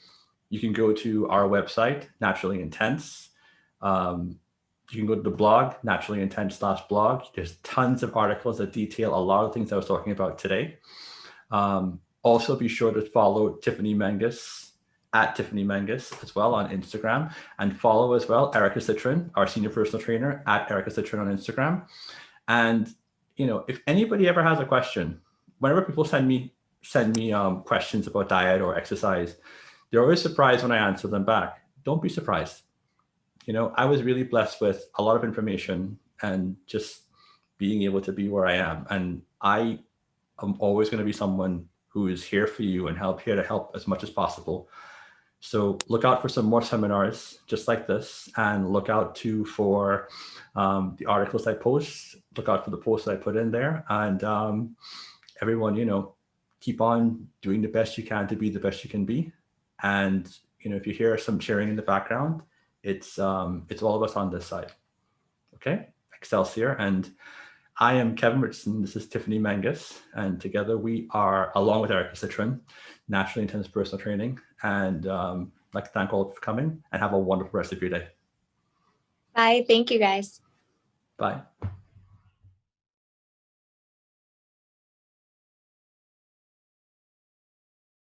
Speaker 1: You can go to our website, Naturally Intense. You can go to the blog, naturallyintense.blog. There's tons of articles that detail a lot of things I was talking about today. Also, be sure to follow Tiffany Menges at Tiffany Menges as well on Instagram, and follow as well Erica Citron, our senior personal trainer, at Erica Citron on Instagram. And if anybody ever has a question, whenever people send me questions about diet or exercise, They're always surprised when I answer them back. Don't be surprised. You know, I was really blessed with a lot of information and just being able to be where I am. And I am always going to be someone who is here for you and here to help as much as possible. So look out for some more seminars just like this, and look out too for the articles I post. Look out for the posts I put in there, and everyone, you know, keep on doing the best you can to be the best you can be. And you know, if you hear some cheering in the background, it's all of us on this side. Okay, Excelsior. And I am Kevin Richardson. This is Tiffany Mangus, and together we are, along with Erica Citron, Naturally Intense Personal Training. And I'd like to thank all of you for coming, and have a wonderful rest of your day.
Speaker 2: Bye. Thank you, guys.
Speaker 1: Bye.